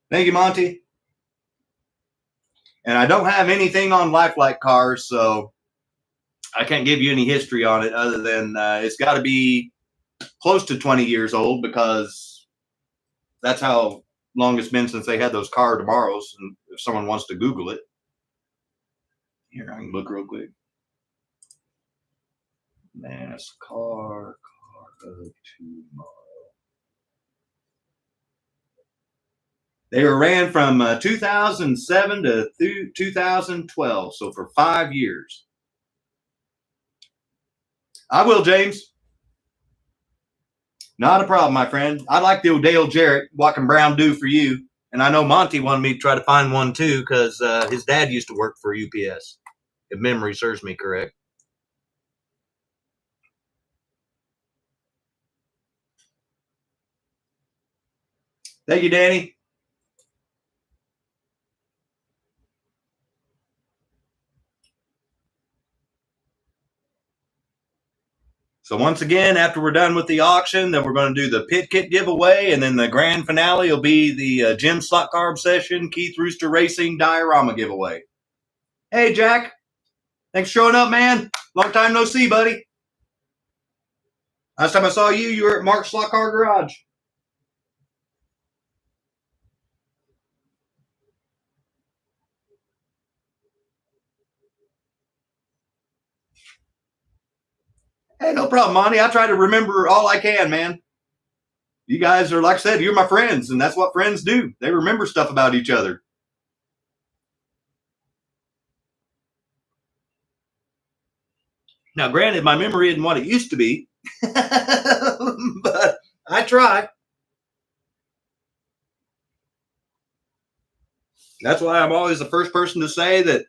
Thank you, Monty. And I don't have anything on Lifelike cars, so I can't give you any history on it other than it's got to be close to 20 years old, because that's how long it's been since they had those car tomorrows. And if someone wants to Google it, here, I can look real quick. NASCAR car of tomorrow. They were ran from 2007 to 2012, so for 5 years. I will, James. Not a problem, my friend. I like the O'Dale Jarrett. What can Brown do for you? And I know Monty wanted me to try to find one too, because his dad used to work for UPS, if memory serves me correct. Thank you, Danny. So once again, after we're done with the auction, then we're going to do the pit kit giveaway, and then the grand finale will be the Jim Slot Car Obsession Keith Rooster Racing Diorama giveaway. Hey, Jack. Thanks for showing up, man. Long time no see, buddy. Last time I saw you, you were at Mark's Slot Car Garage. Hey, no problem, Monty. I try to remember all I can, man. You guys are, like I said, you're my friends, and that's what friends do. They remember stuff about each other. Now, granted, my memory isn't what it used to be, but I try. That's why I'm always the first person to say that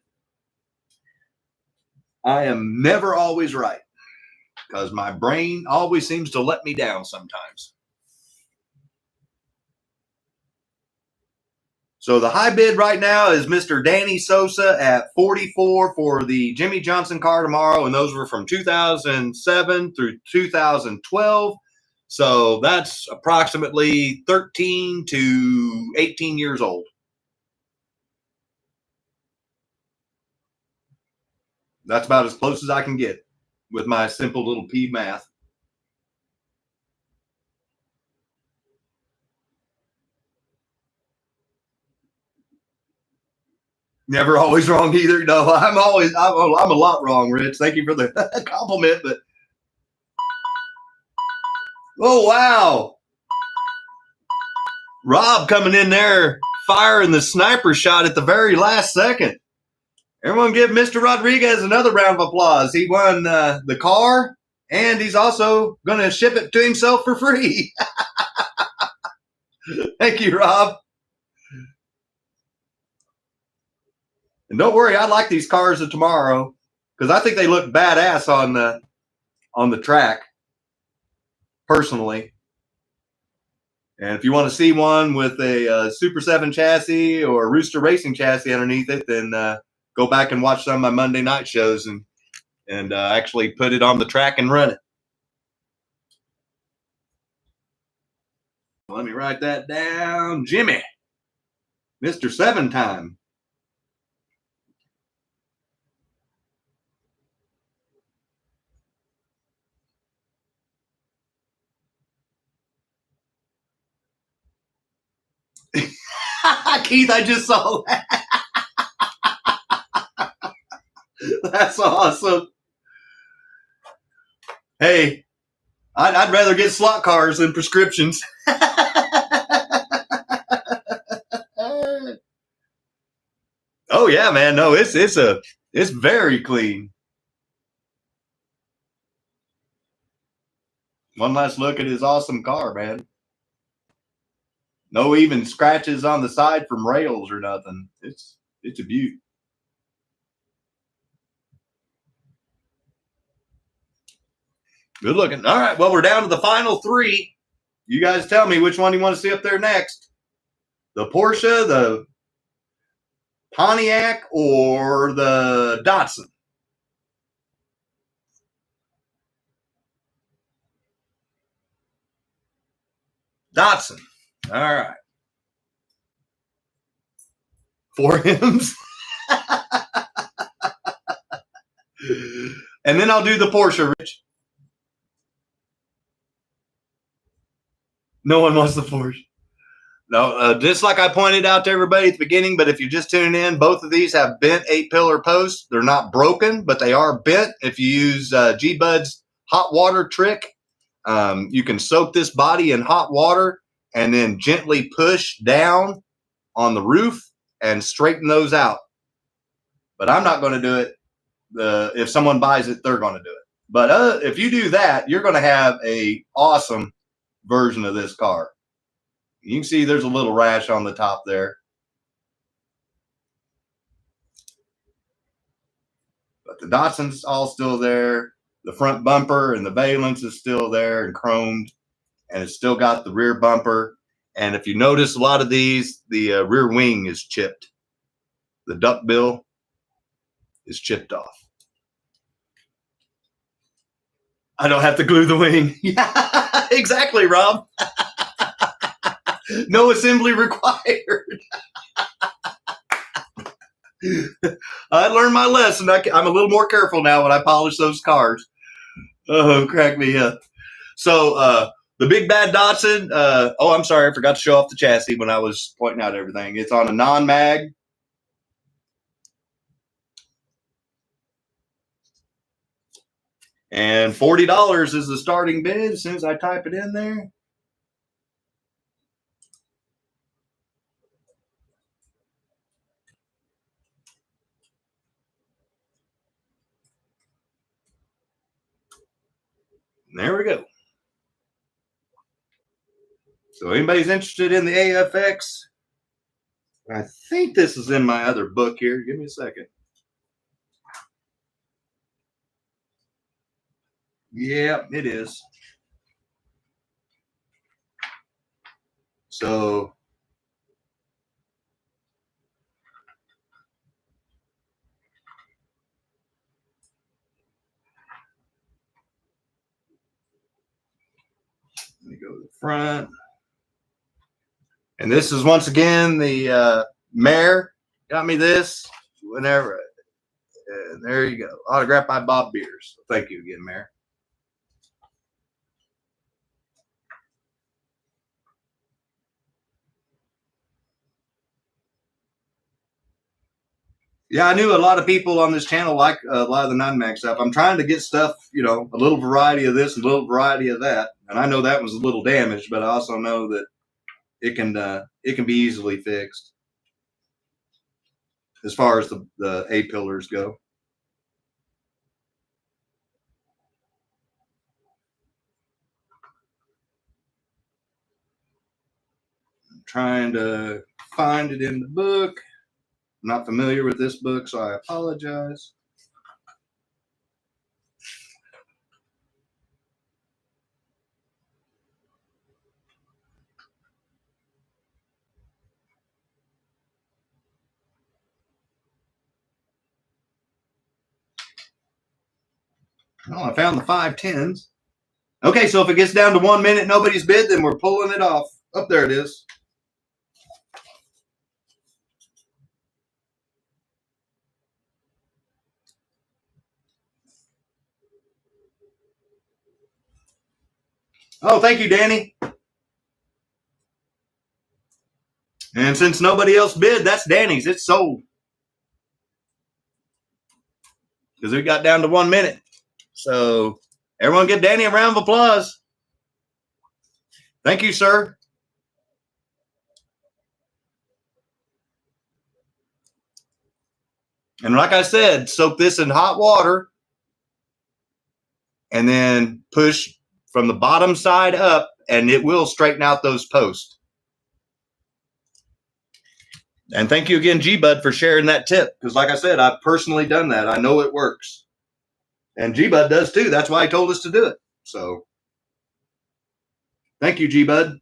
I am never always right, because my brain always seems to let me down sometimes. So the high bid right now is Mr. Danny Sosa at 44 for the Jimmy Johnson car tomorrow, and those were from 2007 through 2012. So that's approximately 13 to 18 years old. That's about as close as I can get with my simple little P math. Never always wrong either. No, I'm a lot wrong, Rich. Thank you for the compliment, but oh wow. Rob coming in there firing the sniper shot at the very last second. Everyone give Mr. Rodriguez another round of applause. He won the car, and he's also going to ship it to himself for free. Thank you, Rob. And don't worry, I like these cars of tomorrow because I think they look badass on the track, personally. And if you want to see one with a Super 7 chassis or a Rooster Racing chassis underneath it, then go back and watch some of my Monday night shows and actually put it on the track and run it. Let me write that down. Jimmy, Mr. 7 time. Keith, I just saw that. That's awesome. Hey, I'd rather get slot cars than prescriptions. Oh yeah, man. No, it's very clean. One last look at his awesome car, man. No even scratches on the side from rails or nothing. It's a beaut. Good looking. All right. Well, we're down to the final 3. You guys tell me which one you want to see up there next. The Porsche, the Pontiac, or the Datsun? Datsun. All right. 4 hymns. And then I'll do the Porsche, Rich. No one wants the Porsche. No, just like I pointed out to everybody at the beginning, but if you're just tuning in, both of these have bent 8-pillar posts. They're not broken, but they are bent. If you use G-Bud's hot water trick, you can soak this body in hot water and then gently push down on the roof and straighten those out. But I'm not going to do it. If someone buys it, they're going to do it. But if you do that, you're going to have a awesome version of this car. You can see there's a little rash on the top there. But the Datsun's all still there. The front bumper and the valence is still there and chromed. And it's still got the rear bumper. And if you notice, a lot of these, the rear wing is chipped. The duckbill is chipped off. I don't have to glue the wing. Yeah, exactly, Rob. No assembly required. I learned my lesson. I'm a little more careful now when I polish those cars. Oh, crack me up. So the big bad Datsun. Oh, I'm sorry. I forgot to show off the chassis when I was pointing out everything. It's on a non-mag. And $40 is the starting bid as soon as I type it in there. And there we go. So anybody's interested in the AFX, I think this is in my other book here. Give me a second. Yeah, it is. So let me go to the front. And this is once again the mayor got me this whenever. There you go. Autographed by Bob Beers. Thank you again, Mayor. Yeah, I knew a lot of people on this channel like a lot of the non-mag stuff. I'm trying to get stuff, you know, a little variety of this, a little variety of that. And I know that was a little damaged, but I also know that it can be easily fixed as far as the A-pillars go. I'm trying to find it in the book. I'm not familiar with this book, so I apologize. Well, I found the 510s. Okay, so if it gets down to 1 minute, nobody's bid, then we're pulling it off. Up there it is. Oh, thank you, Danny. And since nobody else bid, that's Danny's. It's sold. Because it got down to 1 minute. So everyone give Danny a round of applause. Thank you, sir. And like I said, soak this in hot water and then push from the bottom side up, and it will straighten out those posts. And thank you again, G-Bud, for sharing that tip. Because like I said, I've personally done that. I know it works. And G-Bud does too. That's why he told us to do it. So thank you, G-Bud.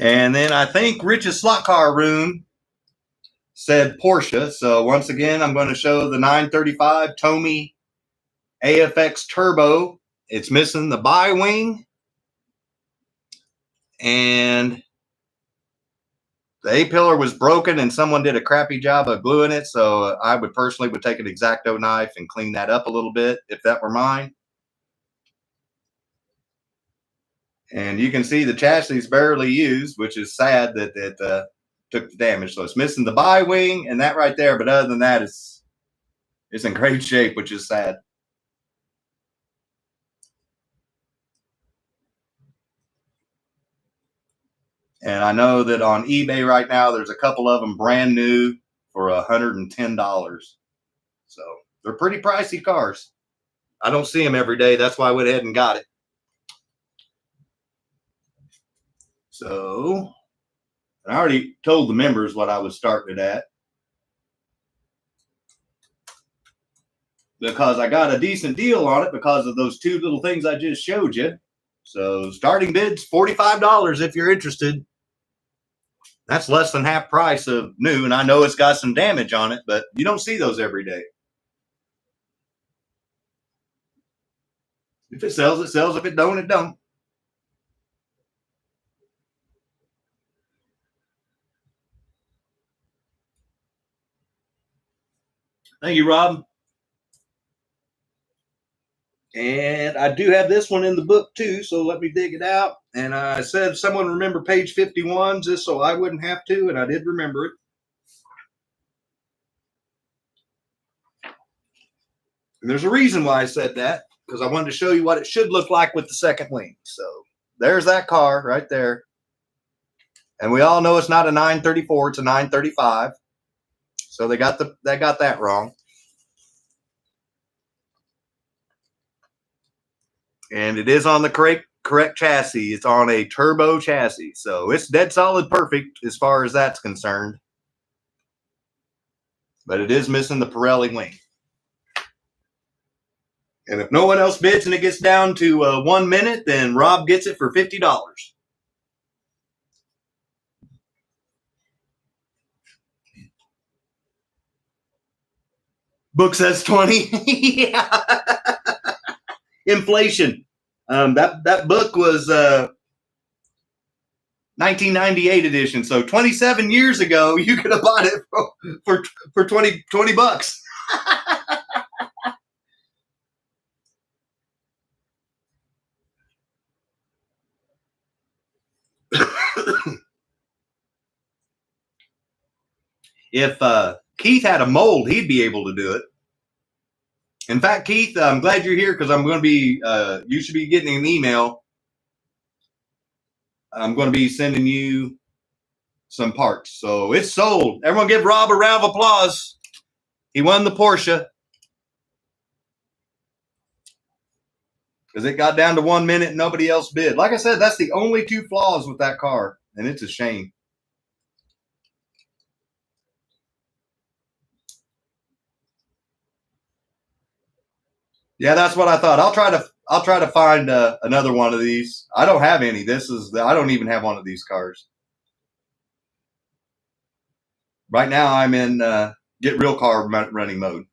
And then I think Rich's slot car room said Porsche. So once again, I'm going to show the 935 Tomy AFX Turbo. It's missing the bi-wing. And the A-pillar was broken and someone did a crappy job of gluing it. So I would personally take an X-Acto knife and clean that up a little bit if that were mine. And you can see the chassis is barely used, which is sad that it took the damage. So it's missing the bi-wing and that right there. But other than that, it's in great shape, which is sad. And I know that on eBay right now, there's a couple of them brand new for $110. So they're pretty pricey cars. I don't see them every day. That's why I went ahead and got it. So I already told the members what I was starting it at, because I got a decent deal on it because of those two little things I just showed you. So starting bid's $45 if you're interested. That's less than half price of new, and I know it's got some damage on it, but you don't see those every day. If it sells, it sells. If it don't, it don't. Thank you, Rob. And I do have this one in the book too, so let me dig it out. And I said, someone remember page 51 just so I wouldn't have to, and I did remember it. And there's a reason why I said that, because I wanted to show you what it should look like with the second wing. So there's that car right there. And we all know it's not a 934, it's a 935. So they got that wrong. And it is on the correct chassis. It's on a turbo chassis. So it's dead solid perfect as far as that's concerned. But it is missing the Pirelli wing. And if no one else bids and it gets down to 1 minute, then Rob gets it for $50. Book says 20. Yeah. Inflation. That book was 1998 edition. So 27 years ago, you could have bought it for 20 bucks. If Keith had a mold, he'd be able to do it. In fact, Keith, I'm glad you're here because I'm going to be, you should be getting an email. I'm going to be sending you some parts. So it's sold. Everyone give Rob a round of applause. He won the Porsche. Because it got down to 1 minute and nobody else bid. Like I said, that's the only two flaws with that car. And it's a shame. Yeah, that's what I thought. I'll try to find another one of these. I don't have any. I don't even have one of these cars. Right now I'm in get real car running mode.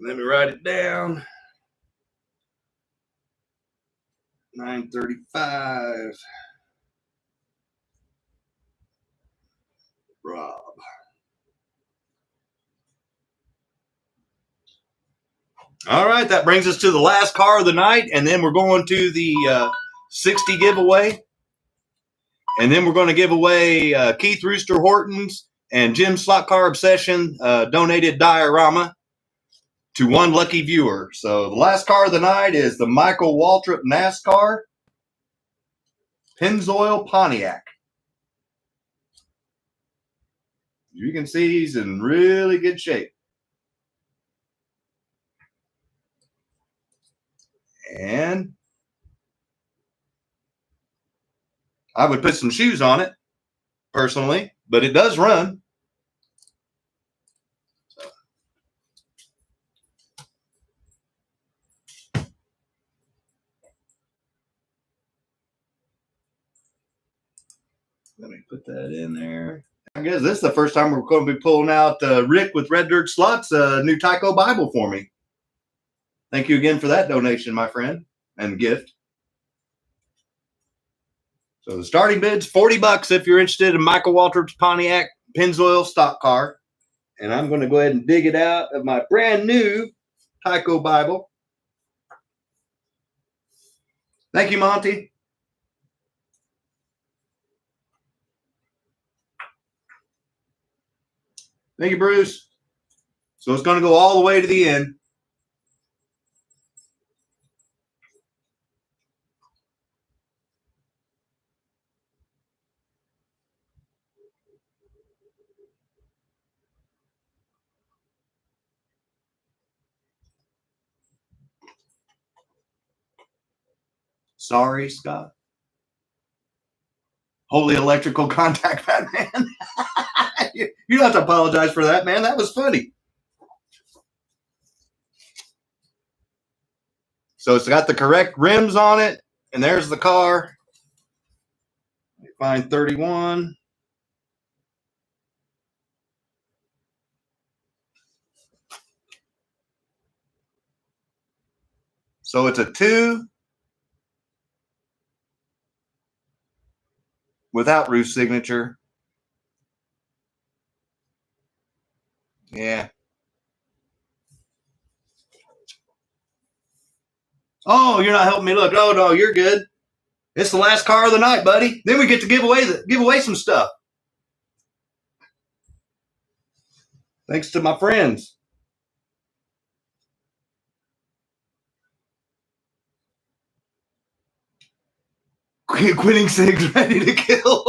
Let me write it down. 935. Rob. All right, that brings us to the last car of the night, and then we're going to the 60 giveaway. And then we're going to give away Keith Rooster Horton's and Jim Slot Car Obsession donated diorama to one lucky viewer. So the last car of the night is the Michael Waltrip NASCAR Pennzoil Pontiac. You can see he's in really good shape. And I would put some shoes on it, personally, but it does run. Let me put that in there. I guess this is the first time we're going to be pulling out Rick with Red Dirt Slots, new TYCO Bible for me. Thank you again for that donation, my friend, and gift. So the starting bid's $40 if you're interested in Michael Waltrip's Pontiac Pennzoil stock car. And I'm going to go ahead and dig it out of my brand new TYCO Bible. Thank you, Monty. Thank you, Bruce. So it's going to go all the way to the end. Sorry, Scott. Holy electrical contact, Batman. You don't have to apologize for that, man. That was funny. So it's got the correct rims on it, and there's the car. Find 31. So it's a 2 without roof signature. Yeah. Oh, you're not helping me look. Oh, no, you're good. It's the last car of the night, buddy. Then we get to give away some stuff. Thanks to my friends. Quitting cigs, ready to kill.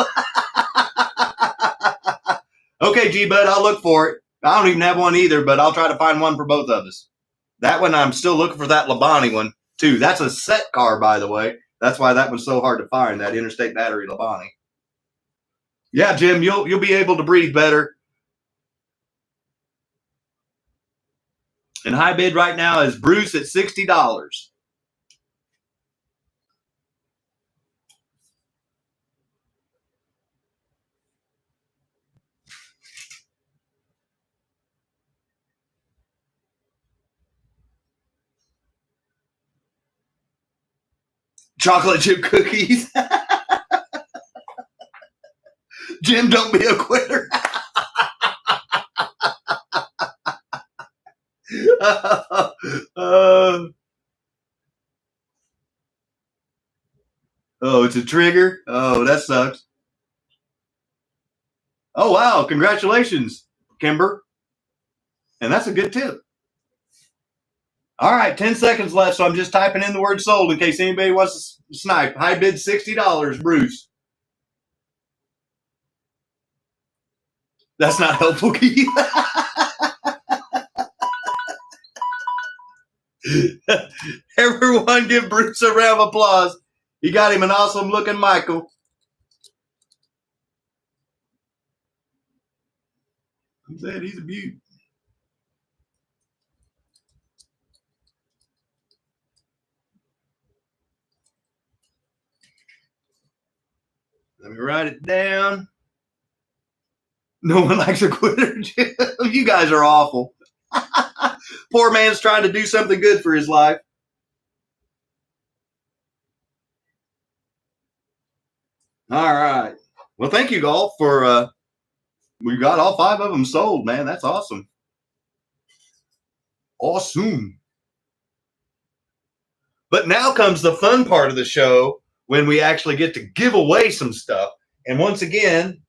Okay, G-Bud, I'll look for it. I don't even have one either, but I'll try to find one for both of us. That one, I'm still looking for that Labonte one, too. That's a set car, by the way. That's why that one's so hard to find, that Interstate Battery Labonte. Yeah, Jim, you'll be able to breathe better. And high bid right now is Bruce at $60. Chocolate chip cookies. Jim, don't be a quitter. Oh, it's a trigger. Oh, that sucks. Oh, wow. Congratulations, Kimber. And that's a good tip. All right, 10 seconds left, so I'm just typing in the word sold in case anybody wants to snipe. High bid $60, Bruce. That's not helpful, Keith. Everyone give Bruce a round of applause. You got him an awesome looking Michael. I'm saying he's a beaut. Let me write it down. No one likes a quitter. You guys are awful. Poor man's trying to do something good for his life. All right. Well, thank you all for we got all 5 of them sold, man. That's awesome. Awesome. But now comes the fun part of the show when we actually get to give away some stuff. And once again,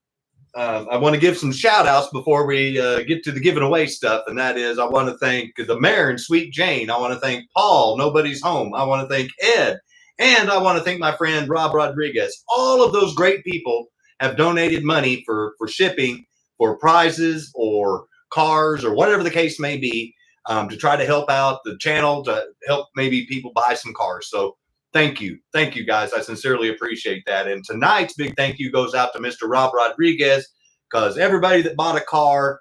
I want to give some shout outs before we get to the giving away stuff. And that is, I want to thank the mayor and Sweet Jane. I want to thank Paul, Nobody's Home. I want to thank Ed. And I want to thank my friend Rob Rodriguez. All of those great people have donated money for shipping, for prizes or cars or whatever the case may be, to try to help out the channel, to help maybe people buy some cars. So thank you. Thank you, guys. I sincerely appreciate that. And tonight's big thank you goes out to Mr. Rob Rodriguez, because everybody that bought a car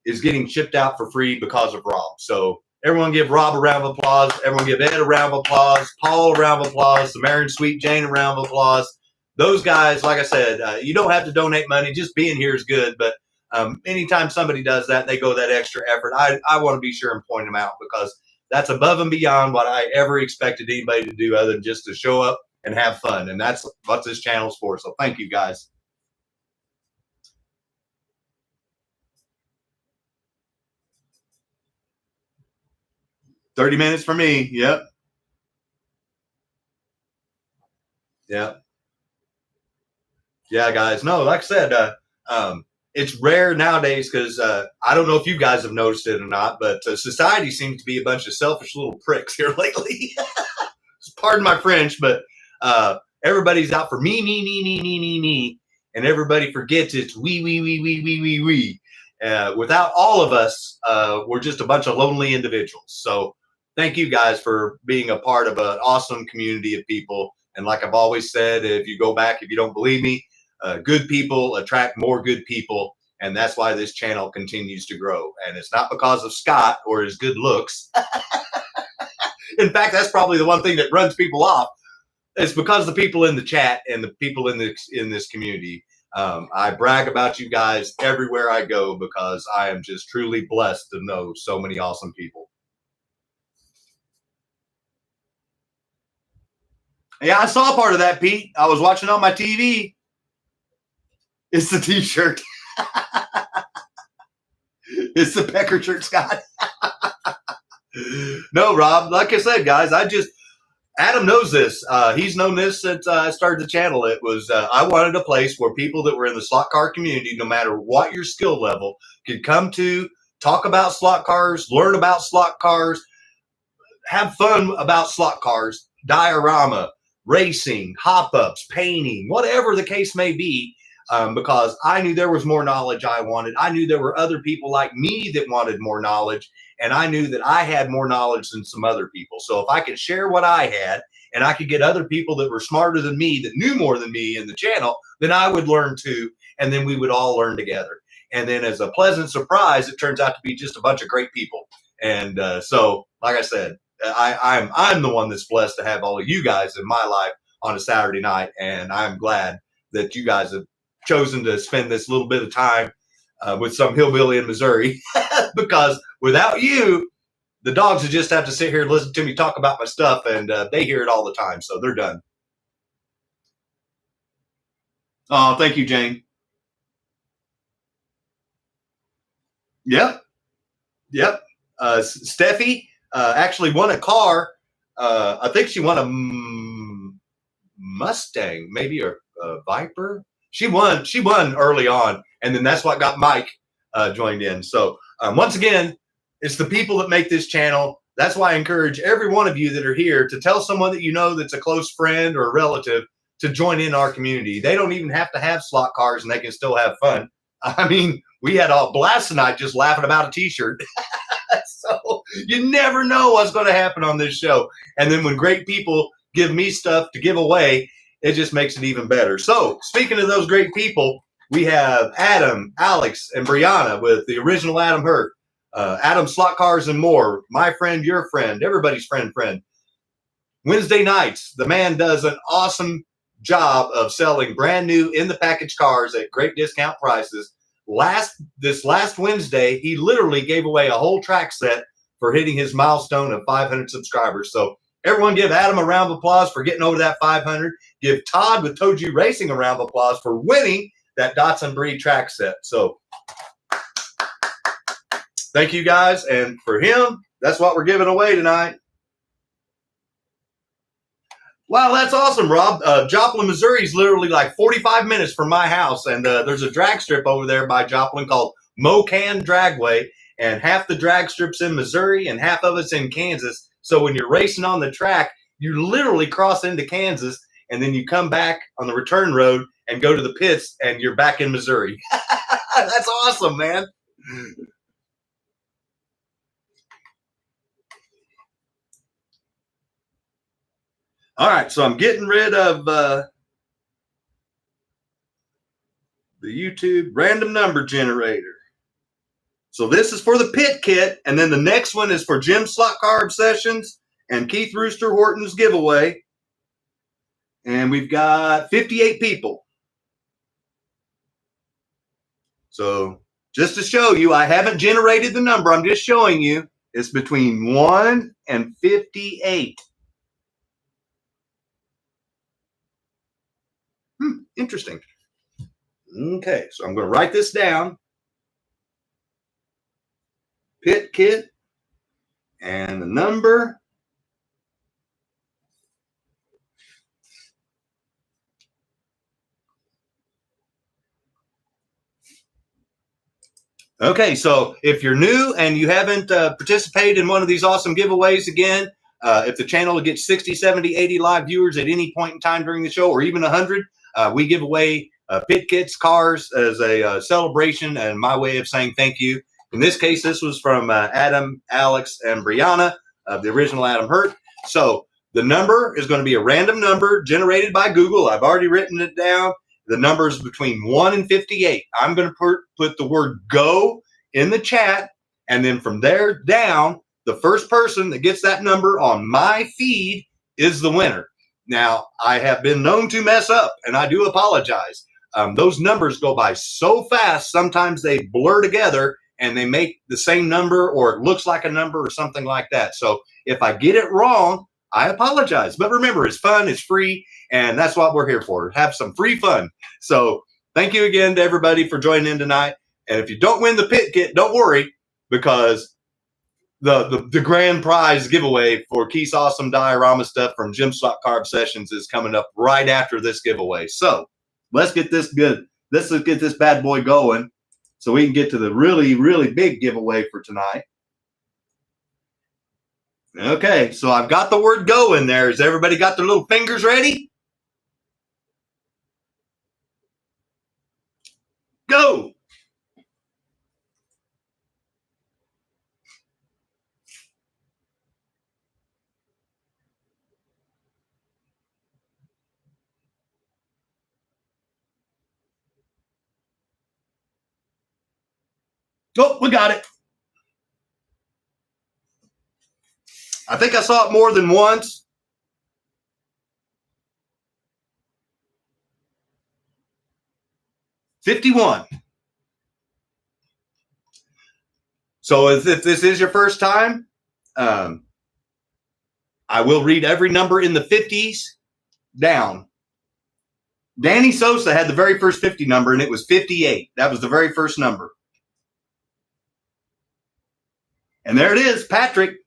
is getting shipped out for free because of Rob. So everyone give Rob a round of applause. Everyone give Ed a round of applause. Paul a round of applause. The Mary and Sweet Jane a round of applause. Those guys, like I said, you don't have to donate money. Just being here is good. But anytime somebody does that, they go that extra effort. I want to be sure and point them out, because that's above and beyond what I ever expected anybody to do, other than just to show up and have fun. And that's what this channel's for. So thank you, guys. $30 minutes for me. Yep. Yep. Yeah, guys. No, like I said, it's rare nowadays, because I don't know if you guys have noticed it or not, but society seems to be a bunch of selfish little pricks here lately. Pardon my French, but everybody's out for me, and everybody forgets it's we. Without all of us, we're just a bunch of lonely individuals. So thank you guys for being a part of an awesome community of people. And like I've always said, if you go back, if you don't believe me, good people attract more good people. And that's why this channel continues to grow. And it's not because of Scott or his good looks. In fact, that's probably the one thing that runs people off. It's because the people in the chat and the people in this community. I brag about you guys everywhere I go, because I am just truly blessed to know so many awesome people. Yeah, I saw part of that, Pete. I was watching on my TV. It's the t-shirt. It's the Pecker shirt, Scott. No, Rob, like I said, guys, Adam knows this. He's known this since I started the channel. It was I wanted a place where people that were in the slot car community, no matter what your skill level, could come to talk about slot cars, learn about slot cars, have fun about slot cars, diorama, racing, hop-ups, painting, whatever the case may be, because I knew there was more knowledge I wanted. I knew there were other people like me that wanted more knowledge, and I knew that I had more knowledge than some other people. So if I could share what I had, and I could get other people that were smarter than me, that knew more than me in the channel, then I would learn too, and then we would all learn together. And then as a pleasant surprise, it turns out to be just a bunch of great people. And so, like I said, I'm the one that's blessed to have all of you guys in my life on a Saturday night, and I'm glad that you guys have chosen to spend this little bit of time with some hillbilly in Missouri, because without you, the dogs would just have to sit here and listen to me talk about my stuff, and they hear it all the time, so they're done. Oh, thank you, Jane. Yep. Steffi actually won a car. I think she won a Mustang, maybe a Viper. She won early on, and then that's what got Mike joined in. So once again, it's the people that make this channel. That's why I encourage every one of you that are here to tell someone that you know that's a close friend or a relative to join in our community. They don't even have to have slot cars, and they can still have fun. I mean, we had a blast tonight just laughing about a t-shirt. So you never know what's going to happen on this show. And then when great people give me stuff to give away, it just makes it even better. So speaking of those great people, we have Adam, Alex, and Brianna with the original Adam Hurt. Adam Slot Cars and More, my friend, your friend, everybody's friend. Wednesday nights, the man does an awesome job of selling brand new in the package cars at great discount prices. This last Wednesday, he literally gave away a whole track set for hitting his milestone of 500 subscribers. So everyone give Adam a round of applause for getting over that 500. Give Todd with Toju Racing a round of applause for winning that Datsun Bree track set. So thank you guys. And for him, that's what we're giving away tonight. Wow, that's awesome, Rob. Joplin, Missouri is literally like 45 minutes from my house, and there's a drag strip over there by Joplin called Mocan Dragway, and half the drag strip's in Missouri and half of it's in Kansas. So when you're racing on the track, you literally cross into Kansas, and then you come back on the return road and go to the pits, and you're back in Missouri. That's awesome, man. All right, so I'm getting rid of the YouTube random number generator. So this is for the pit kit, and then the next one is for Jim's Slot Car Obsessions and Keith Rooster Horton's giveaway. And we've got 58 people. So just to show you, I haven't generated the number. I'm just showing you. It's between 1 and 58. Interesting. Okay, so I'm going to write this down. Pit kit and the number. Okay, so if you're new and you haven't participated in one of these awesome giveaways, again, if the channel gets 60, 70, 80 live viewers at any point in time during the show, or even 100, we give away pit kits, cars as a celebration and my way of saying thank you. In this case, this was from Adam, Alex, and Brianna of the original Adam Hurt. So the number is going to be a random number generated by Google. I've already written it down. The number is between 1 and 58. I'm going to put the word go in the chat, and then from there down, the first person that gets that number on my feed is the winner. Now, I have been known to mess up, and I do apologize. Those numbers go by so fast, sometimes they blur together, and they make the same number, or it looks like a number or something like that. So if I get it wrong, I apologize. But remember, it's fun, it's free, and that's what we're here for. Have some free fun. So thank you again to everybody for joining in tonight. And if you don't win the pit kit, don't worry, because the grand prize giveaway for Keith's awesome diorama stuff from Jim Slot Car Obsessions is coming up right after this giveaway. So let's get this good. Let's get this bad boy going so we can get to the really, really big giveaway for tonight. Okay, so I've got the word go in there. Has everybody got their little fingers ready? Go! Oh, we got it. I think I saw it more than once. $51. So if this is your first time, I will read every number in the 50s down. Danny Sosa had the very first 50 number, and it was 58. That was the very first number. And there it is, Patrick.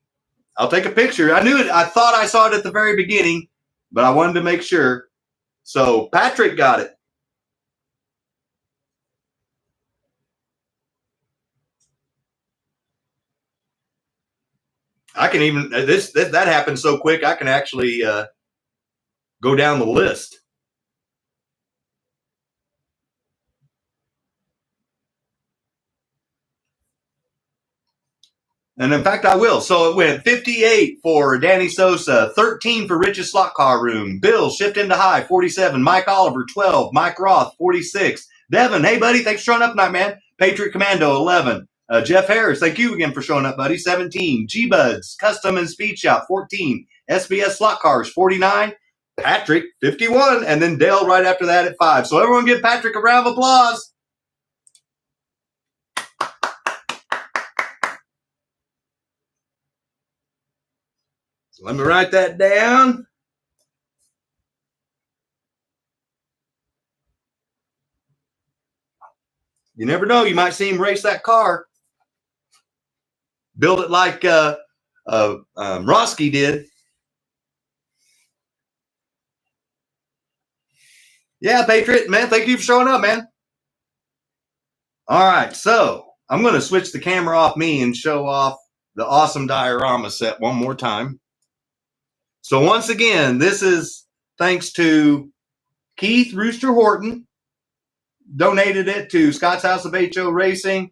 I'll take a picture. I knew it. I thought I saw it at the very beginning, but I wanted to make sure. So Patrick got it. I can even that happened so quick. I can actually go down the list. And in fact, I will. So it went 58 for Danny Sosa, 13 for Rich's Slot Car Room, Bill Shift into High, 47, Mike Oliver, 12, Mike Roth, 46, Devin, hey buddy, thanks for showing up tonight, man. Patriot Commando, 11, Jeff Harris, thank you again for showing up, buddy, 17, G-Buds, Custom and Speed Shop, 14, SBS Slot Cars, 49, Patrick, 51, and then Dale right after that at 5. So everyone give Patrick a round of applause. Let me write that down. You never know. You might see him race that car. Build it like Roski did. Yeah, Patriot, man, thank you for showing up, man. All right, so I'm going to switch the camera off me and show off the awesome diorama set one more time. So once again, this is thanks to Keith Rooster Horton. Donated it to Scott's House of HO Racing.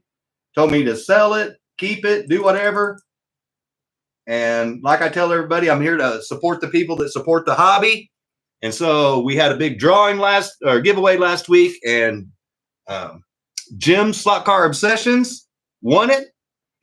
Told me to sell it, keep it, do whatever. And like I tell everybody, I'm here to support the people that support the hobby. And so we had a big drawing giveaway last week, and Jim Slot Car Obsessions won it.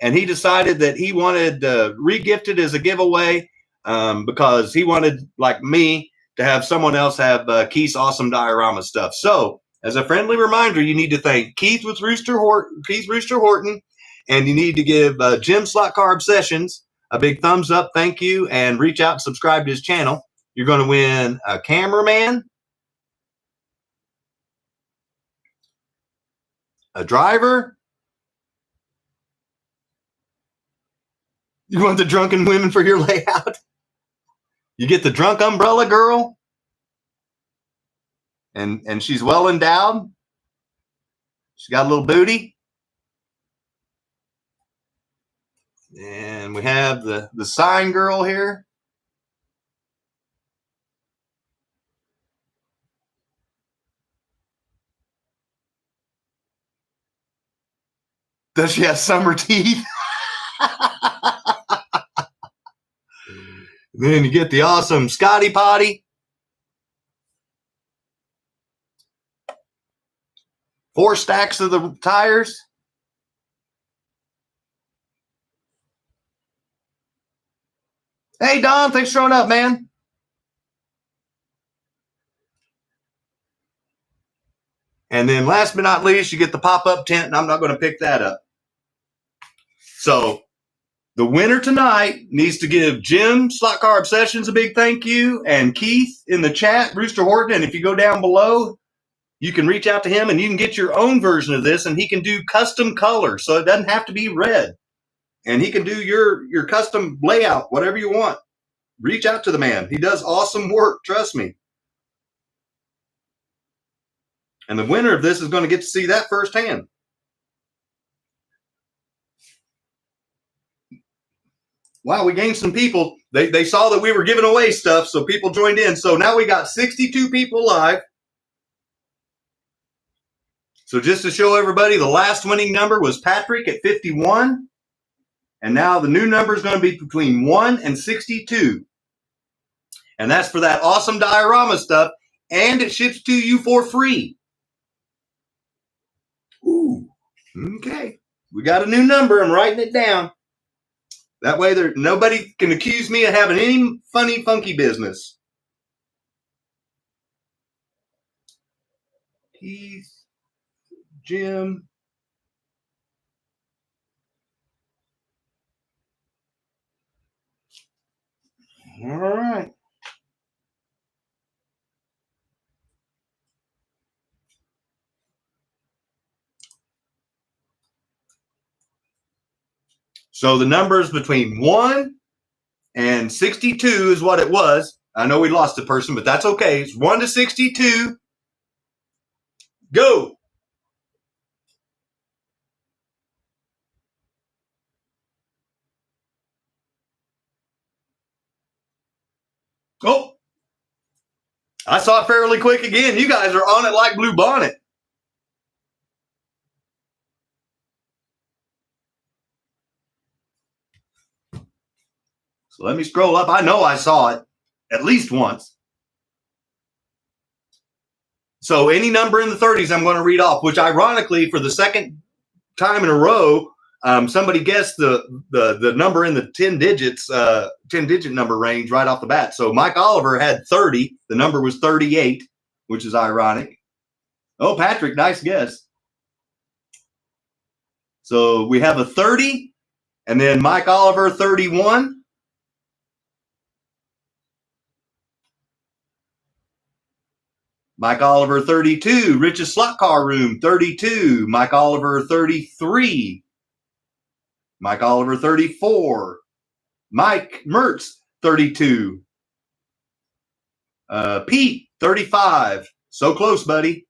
And he decided that he wanted re-gifted as a giveaway because he wanted, like me, to have someone else have Keith's awesome diorama stuff. So as a friendly reminder, you need to thank Keith Rooster Horton, and you need to give Jim Slot Car Obsessions a big thumbs up, thank you, and reach out and subscribe to his channel. You're going to win a cameraman, a driver. You want the drunken women for your layout? You get the drunk umbrella girl. And she's well endowed. She's got a little booty. And we have the sign girl here. Does she have summer teeth? Then you get the awesome Scotty Potty. 4 stacks of the tires. Hey, Don, thanks for showing up, man. And then last but not least, you get the pop-up tent, and I'm not going to pick that up. So the winner tonight needs to give Jim Slot Car Obsessions a big thank you, and Keith in the chat, Rooster Horton. And if you go down below, you can reach out to him, and you can get your own version of this, and he can do custom colors, so it doesn't have to be red. and he can do your custom layout, whatever you want. Reach out to the man. He does awesome work, trust me. And the winner of this is going to get to see that firsthand. Wow, we gained some people. They saw that we were giving away stuff, so people joined in. So now we got 62 people live. So just to show everybody, the last winning number was Patrick at 51. And now the new number is going to be between 1 and 62. And that's for that awesome diorama stuff. And it ships to you for free. Ooh, okay. We got a new number. I'm writing it down. That way nobody can accuse me of having any funny, funky business. Keith, Jim. All right. So the numbers between 1 and 62 is what it was. I know we lost a person, but that's okay. It's 1 to 62. Go. Oh, I saw it fairly quick again. You guys are on it like Blue Bonnet. So let me scroll up. I know I saw it at least once. So any number in the 30s I'm going to read off, which ironically for the second time in a row, somebody guessed the number in the 10 digit number range right off the bat. So Mike Oliver had 30. The number was 38, which is ironic. Oh, Patrick, nice guess. So we have a 30, and then Mike Oliver 31. Mike Oliver 32, Rich's Slot Car Room 32, Mike Oliver 33, Mike Oliver 34, Mike Mertz 32, Pete 35. So close, buddy.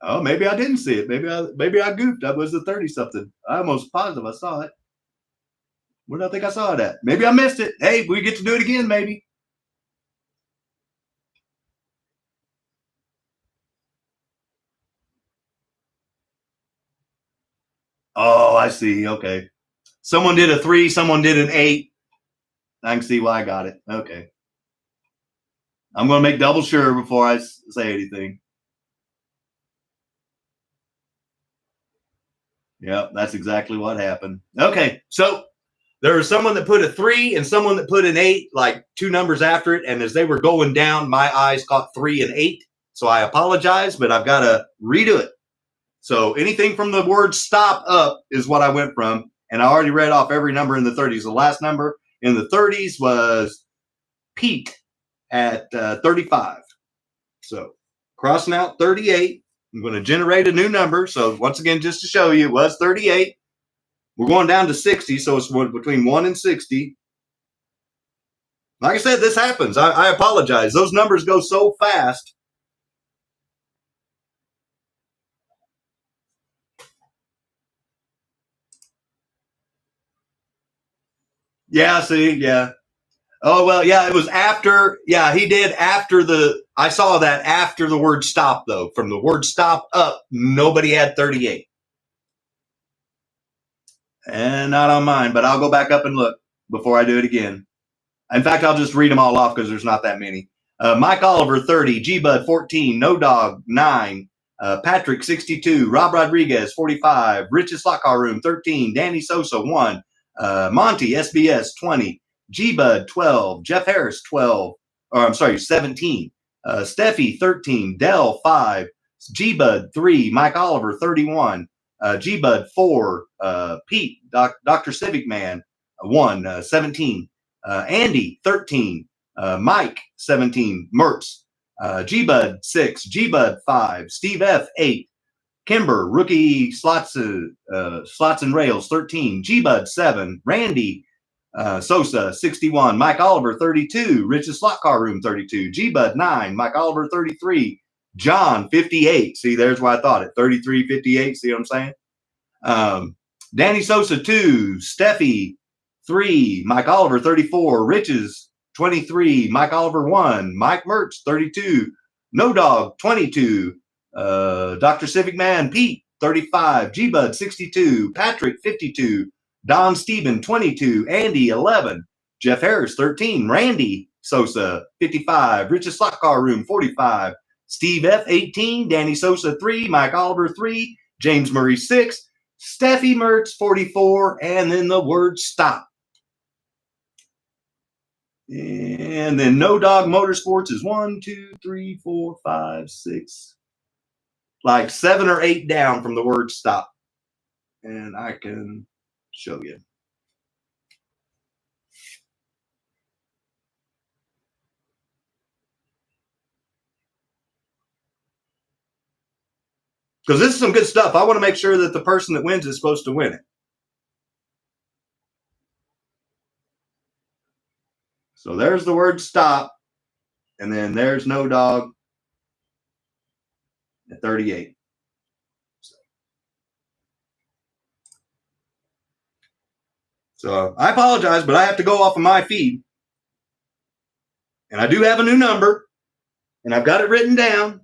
Oh, maybe I didn't see it. Maybe I goofed. I was the 30 something. I'm almost positive I saw it. Where did I think I saw it at? Maybe I missed it. Hey, we get to do it again, maybe. Oh, I see. Okay. Someone did a 3, someone did an 8. I can see why I got it. Okay. I'm going to make double sure before I say anything. Yep, that's exactly what happened. Okay, so there was someone that put a 3 and someone that put an 8, like 2 numbers after it. And as they were going down, my eyes caught 3 and 8. So I apologize, but I've got to redo it. So anything from the word stop up is what I went from. And I already read off every number in the 30s. The last number in the 30s was Pete at 35. So crossing out 38. I'm going to generate a new number. So once again, just to show you, it was 38. We're going down to 60. So it's between 1 and 60. Like I said, this happens. I apologize. Those numbers go so fast. Yeah, see, yeah. Oh, well, yeah, it was after. Yeah, he did after I saw that after the word stop, though. From the word stop up, nobody had 38. And not on mine, but I'll go back up and look before I do it again. In fact, I'll just read them all off because there's not that many. Mike Oliver, 30. G-Bud, 14. No Dog, 9. Patrick, 62. Rob Rodriguez, 45. Rich's Slot Car Room, 13. Danny Sosa, 1. Monty, SBS, 20. G-Bud, 12. Jeff Harris, 12. Or I'm sorry, 17. Steffi, 13. Dell, 5. G-Bud, 3. Mike Oliver, 31. G-Bud, 4. Pete, Dr. Civic Man, 1. 17. Andy, 13. Mike, 17. Mertz, G-Bud, 6. G-Bud, 5. Steve F, 8. Kimber, rookie slots and rails, 13. G-Bud, 7. Randy Sosa, 61. Mike Oliver, 32. Rich's Slot Car Room, 32. G-Bud, 9. Mike Oliver, 33. John, 58. See, there's why I thought it. 33, 58. See what I'm saying? Danny Sosa, 2. Steffi, 3. Mike Oliver, 34. Rich's, 23. Mike Oliver, 1. Mike Mertz, 32. No Dog, 22. Dr. Civic Man, Pete, 35. G-Bud, 62. Patrick, 52. Don Steven, 22. Andy, 11. Jeff Harris, 13. Randy Sosa, 55. Rich's Slot Car Room, 45. Steve F, 18. Danny Sosa, 3. Mike Oliver, 3. James Murray, 6. Steffi Mertz, 44. And then the word stop. And then No Dog Motorsports is 1, 2, 3, 4, 5, 6. Like 7 or 8 down from the word stop. And I can show you. Because this is some good stuff. I want to make sure that the person that wins is supposed to win it. So there's the word stop. And then there's No Dog at 38. So I apologize, but I have to go off of my feed. And I do have a new number. And I've got it written down.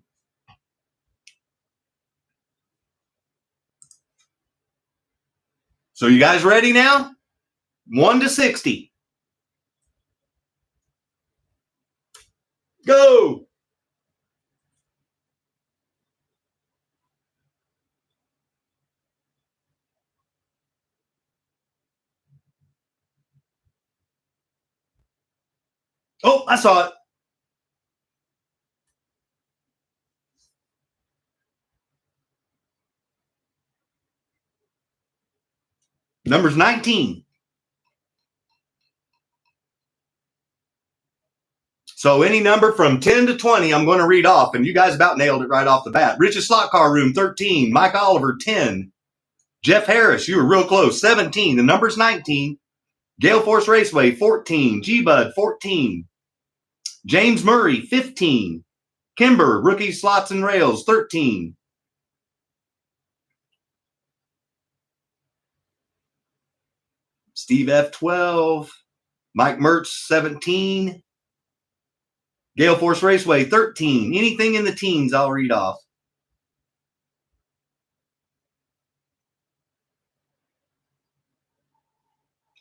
So you guys ready now? 1 to 60. Go! Oh, I saw it. Number's 19. So any number from 10 to 20, I'm going to read off, and you guys about nailed it right off the bat. Rich's Slot Car Room, 13. Mike Oliver, 10. Jeff Harris, you were real close, 17. The number's 19. Gale Force Raceway, 14. G-Bud, 14. James Murray, 15. Kimber, Rookie Slots and Rails, 13. Steve F, 12. Mike Mertz, 17. Gale Force Raceway, 13. Anything in the teens, I'll read off.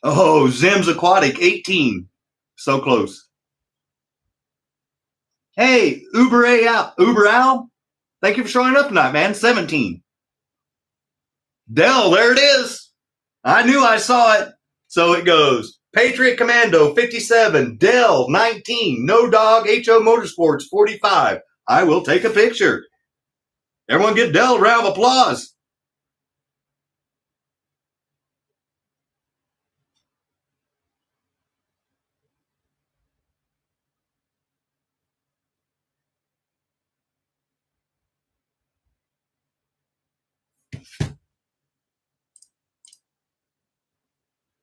Oh, Zim's Aquatic, 18. So close. Hey, Uber Al. Thank you for showing up tonight, man. 17. Dell, there it is. I knew I saw it. So it goes. Patriot Commando, 57. Dell, 19. No Dog, HO Motorsports, 45. I will take a picture. Everyone give Dell a round of applause.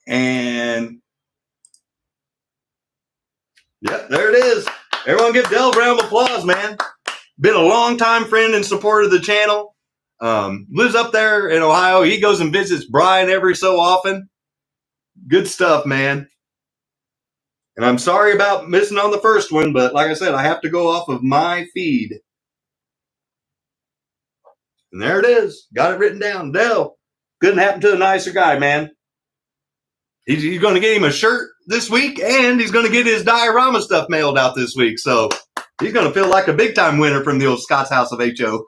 And yep, there it is. Everyone give Dell a round of applause, man. Been a long-time friend and supporter of the channel. Lives up there in Ohio. He goes and visits Brian every so often. Good stuff, man. And I'm sorry about missing on the first one, but like I said, I have to go off of my feed. And there it is. Got it written down. Dell, couldn't happen to a nicer guy, man. He's going to get him a shirt this week, and he's going to get his diorama stuff mailed out this week. So he's going to feel like a big-time winner from the old Scott's House of HO.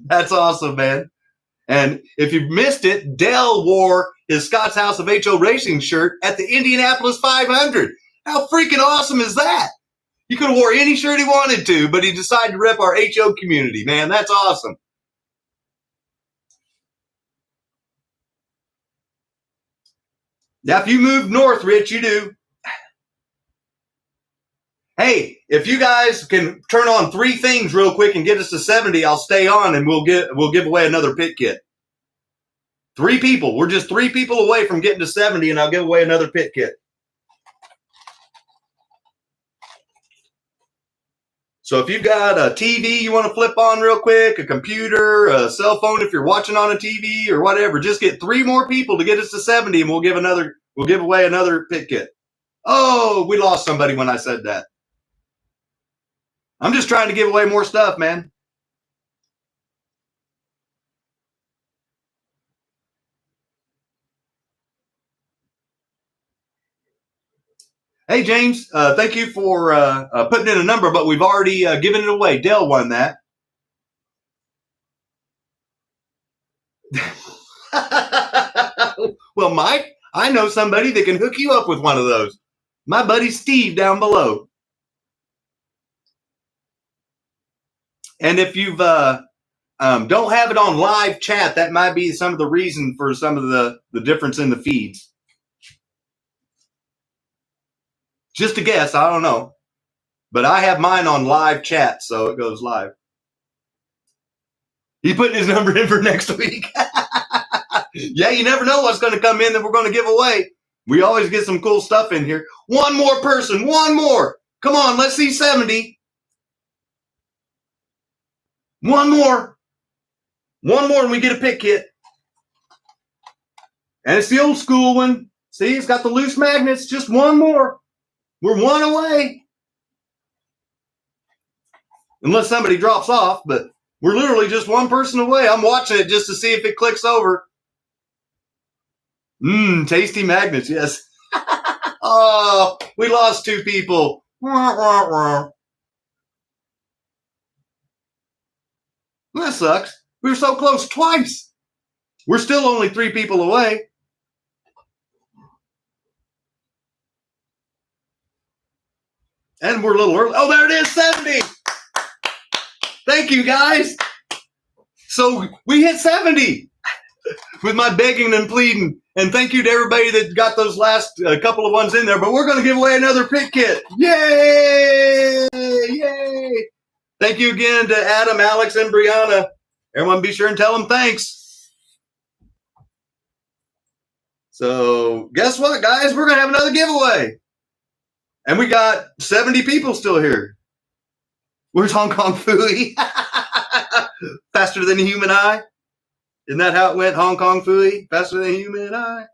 That's awesome, man. And if you missed it, Dell wore his Scott's House of HO Racing shirt at the Indianapolis 500. How freaking awesome is that? He could have wore any shirt he wanted to, but he decided to rep our HO community. Man, that's awesome. Now, if you move north, Rich, you do. Hey, if you guys can turn on 3 things real quick and get us to 70, I'll stay on and we'll give away another pit kit. 3 people. We're just 3 people away from getting to 70, and I'll give away another pit kit. So if you've got a TV you want to flip on real quick, a computer, a cell phone if you're watching on a TV or whatever, just get 3 more people to get us to 70, and we'll give away another pit kit. Oh, we lost somebody when I said that. I'm just trying to give away more stuff, man. Hey, James, thank you for putting in a number, but we've already given it away. Dale won that. Well, Mike, I know somebody that can hook you up with one of those. My buddy Steve down below. And if you've don't have it on live chat, that might be some of the reason for some of the difference in the feeds. Just a guess, I don't know. But I have mine on live chat, so it goes live. He's putting his number in for next week. Yeah, you never know what's going to come in that we're going to give away. We always get some cool stuff in here. One more person, one more. Come on, let's see 70. One more. One more and we get a pit kit. And it's the old school one. See, it's got the loose magnets. Just one more. We're 1 away. Unless somebody drops off, but we're literally just 1 person away. I'm watching it just to see if it clicks over. Tasty magnets, yes. Oh, we lost 2 people. That sucks. We were so close twice. We're still only 3 people away. And we're a little early. Oh, there it is, 70. Thank you, guys. So we hit 70 with my begging and pleading. And thank you to everybody that got those last couple of ones in there. But we're going to give away another pit kit. Yay! Yay! Thank you again to Adam, Alex, and Brianna. Everyone be sure and tell them thanks. So guess what, guys? We're going to have another giveaway. And we got 70 people still here. Where's Hong Kong Phooey? Faster than the human eye? Isn't that how it went? Hong Kong Phooey? Faster than the human eye?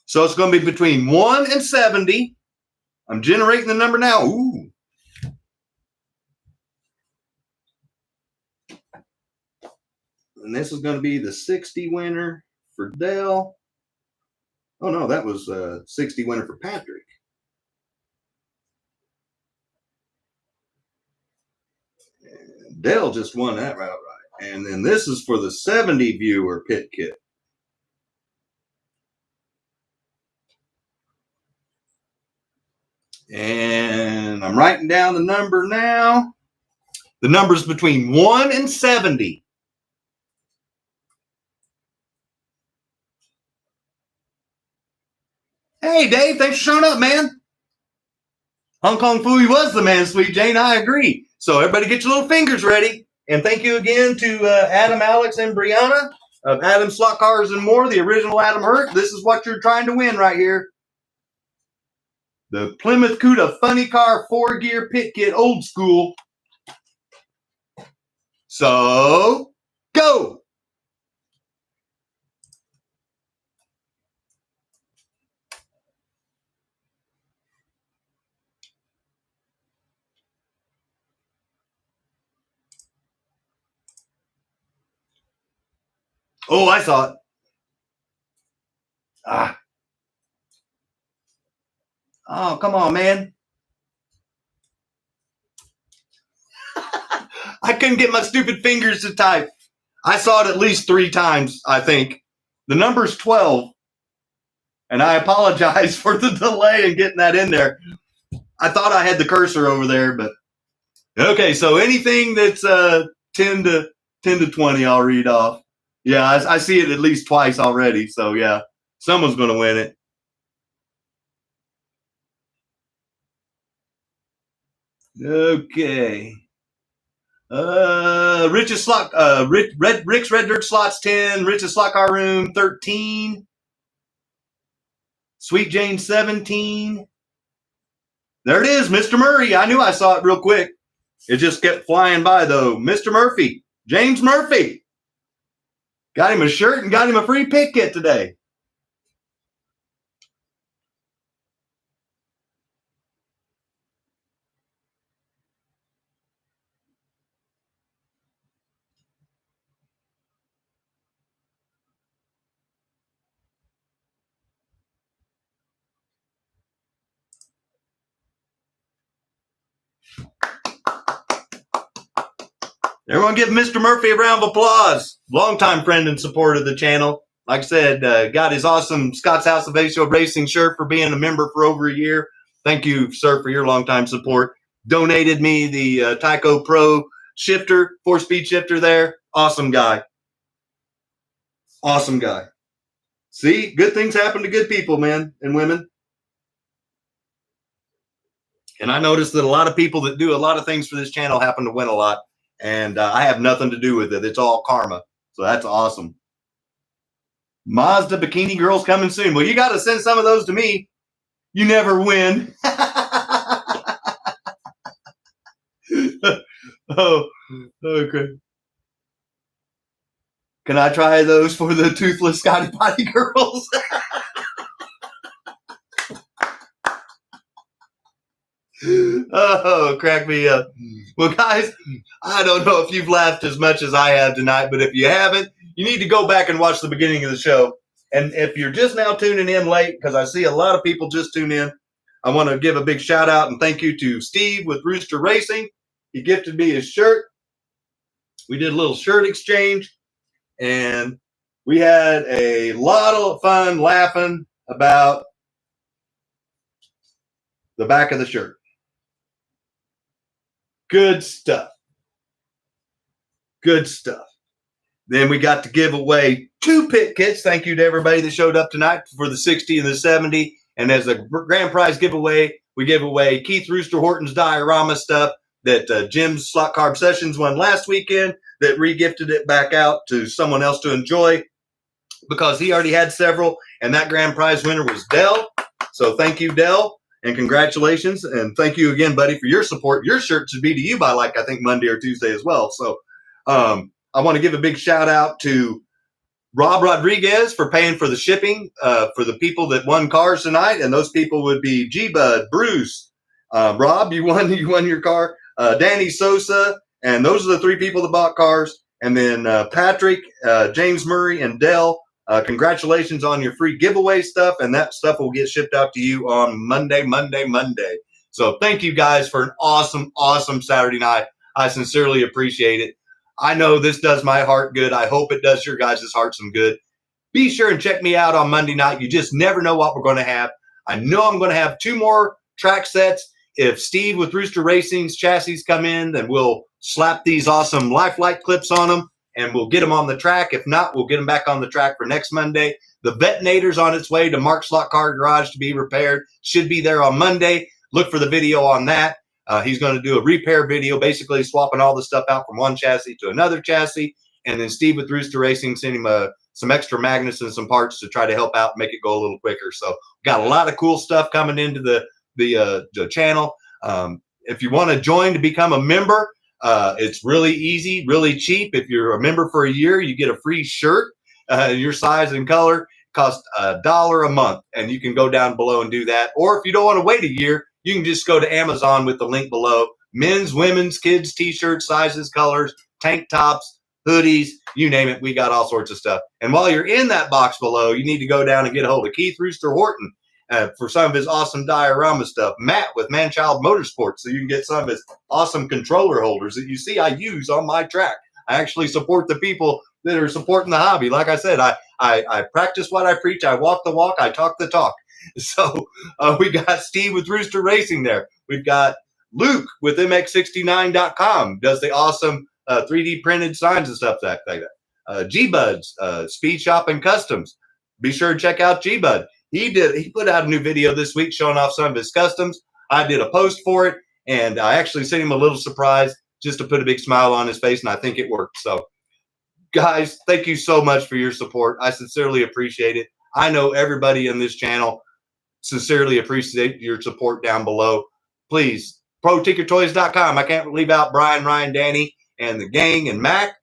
So it's going to be between 1 and 70. I'm generating the number now. Ooh. And this is going to be the 60 winner for Dell. Oh, no, that was 60 winner for Patrick. And Dell just won that right. And then this is for the 70 viewer pit kit. And I'm writing down the number now. The number's between 1 and 70. Hey, Dave, thanks for showing up, man. Hong Kong Phooey was the man, Sweet Jane. I agree. So everybody get your little fingers ready. And thank you again to Adam, Alex, and Brianna of Adam Slot Cars and More, the original Adam Hurt. This is what you're trying to win right here. The Plymouth Cuda Funny Car 4-gear pit kit, old school. So, go! Oh, I saw it. Ah. Oh, come on, man. I couldn't get my stupid fingers to type. I saw it at least 3 times, I think. The number's 12. And I apologize for the delay in getting that in there. I thought I had the cursor over there, but okay, so anything that's 10 to 20, I'll read off. Yeah, I see it at least twice already. So yeah, someone's going to win it. Okay. Richest slot, Rick's Red Dirt slots 10, richest slot car room 13, Sweet Jane 17. There it is, Mr. Murray. I knew I saw it real quick. It just kept flying by though. Mr. Murphy, James Murphy. Got him a shirt and got him a free pit kit today. Everyone give Mr. Murphy a round of applause. Longtime friend and supporter of the channel. Like I said, got his awesome Scott's House of A-Show Racing shirt for being a member for over a year. Thank you, sir, for your longtime support. Donated me the TYCO Pro shifter, 4-speed shifter there. Awesome guy. Awesome guy. See, good things happen to good people, man and women. And I noticed that a lot of people that do a lot of things for this channel happen to win a lot. And I have nothing to do with it. It's all karma. So that's awesome. Mazda Bikini Girls coming soon. Well, you got to send some of those to me. You never win. Oh, okay. Can I try those for the toothless Scotty Potty girls? Oh, crack me up. Well, guys, I don't know if you've laughed as much as I have tonight, but if you haven't, you need to go back and watch the beginning of the show. And if you're just now tuning in late, because I see a lot of people just tune in, I want to give a big shout out and thank you to Steve with Rooster Racing. He gifted me his shirt. We did a little shirt exchange, and we had a lot of fun laughing about the back of the shirt. Good stuff. Good stuff. Then we got to give away 2 pit kits. Thank you to everybody that showed up tonight for the 60 and the 70. And as a grand prize giveaway, we give away Keith Rooster Horton's Diorama stuff that Jim's Slot Car Obsessions won last weekend, that re-gifted it back out to someone else to enjoy because he already had several. And that grand prize winner was Dell. So thank you, Dell. And congratulations. And thank you again, buddy, for your support. Your shirt should be to you by like, I think, Monday or Tuesday as well. So I want to give a big shout out to Rob Rodriguez for paying for the shipping for the people that won cars tonight. And those people would be G-Bud, Bruce, Rob, you won your car, Danny Sosa. And those are the 3 people that bought cars. And then Patrick, James Murray, and Dell. Congratulations on your free giveaway stuff, and that stuff will get shipped out to you on Monday. So thank you guys for an awesome Saturday night. I sincerely appreciate it. I know this does my heart good. I hope it does your guys' heart some good. Be sure and check me out on Monday night. You just never know what we're going to have. I know I'm going to have 2 more track sets. If Steve with Rooster Racing's chassis come in, then we'll slap these awesome Lifelike clips on them, and we'll get them on the track. If not, we'll get them back on the track for next Monday. The Vetinator's on its way to Mark's Slot Car Garage to be repaired. Should be there on Monday. Look for the video on that. He's going to do a repair video, basically swapping all the stuff out from one chassis to another chassis. And then Steve with Rooster Racing sent him some extra magnets and some parts to try to help out and make it go a little quicker. So got a lot of cool stuff coming into the channel. If you want to join to become a member, it's really easy, really cheap. If you're a member for a year, you get a free shirt, your size and color. It costs $1 a month, and you can go down below and do that. Or if you don't want to wait a year, you can just go to Amazon with the link below. Men's, women's, kids, t-shirts, sizes, colors, tank tops, hoodies, you name it. We got all sorts of stuff. And while you're in that box below, you need to go down and get a hold of Keith Rooster Horton for some of his awesome diorama stuff. Matt with Manchild Motorsports, so you can get some of his awesome controller holders that you see I use on my track. I actually support the people that are supporting the hobby. Like I said, I practice what I preach. I walk the walk. I talk the talk. So we got Steve with Rooster Racing there. We've got Luke with MX69.com, does the awesome 3D printed signs and stuff like that. G-Bud's Speed Shop and Customs. Be sure to check out G-Bud. He put out a new video this week showing off some of his customs. I did a post for it, And I actually sent him a little surprise just to put a big smile on his face, and I think it worked. So, guys, thank you so much for your support. I sincerely appreciate it. I know everybody in this channel sincerely appreciate your support down below. Please, ProTinkerToys.com. I can't leave out Brian, Ryan, Danny, and the gang and Mac.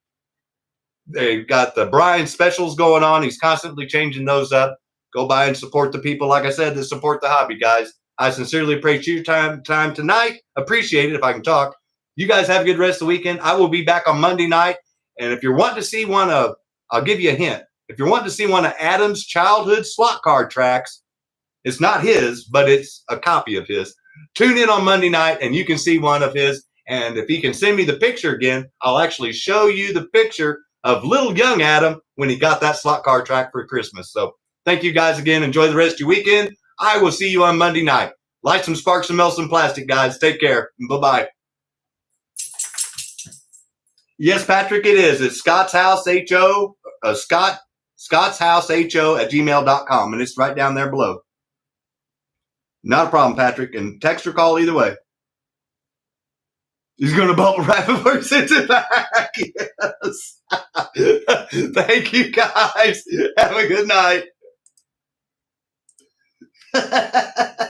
They've got the Brian specials going on. He's constantly changing those up. Go by and support the people, like I said, that support the hobby, guys. I sincerely appreciate your time tonight. Appreciate it if I can talk. You guys have a good rest of the weekend. I will be back on Monday night. And if you're wanting to see one of, I'll give you a hint. If you're wanting to see one of Adam's childhood slot card tracks, it's not his, but it's a copy of his. Tune in on Monday night and you can see one of his. And if he can send me the picture again, I'll actually show you the picture of little young Adam when he got that slot card track for Christmas. So thank you guys again. Enjoy the rest of your weekend. I will see you on Monday night. Light some sparks and melt some plastic, guys. Take care. Bye-bye. Yes, Patrick, it is. It's Scott's House HO, Scott's House HO at gmail.com. And it's right down there below. Not a problem, Patrick. And text or call either way. He's going to bubble wrap before he sends it back. Yes. Thank you, guys. Have a good night.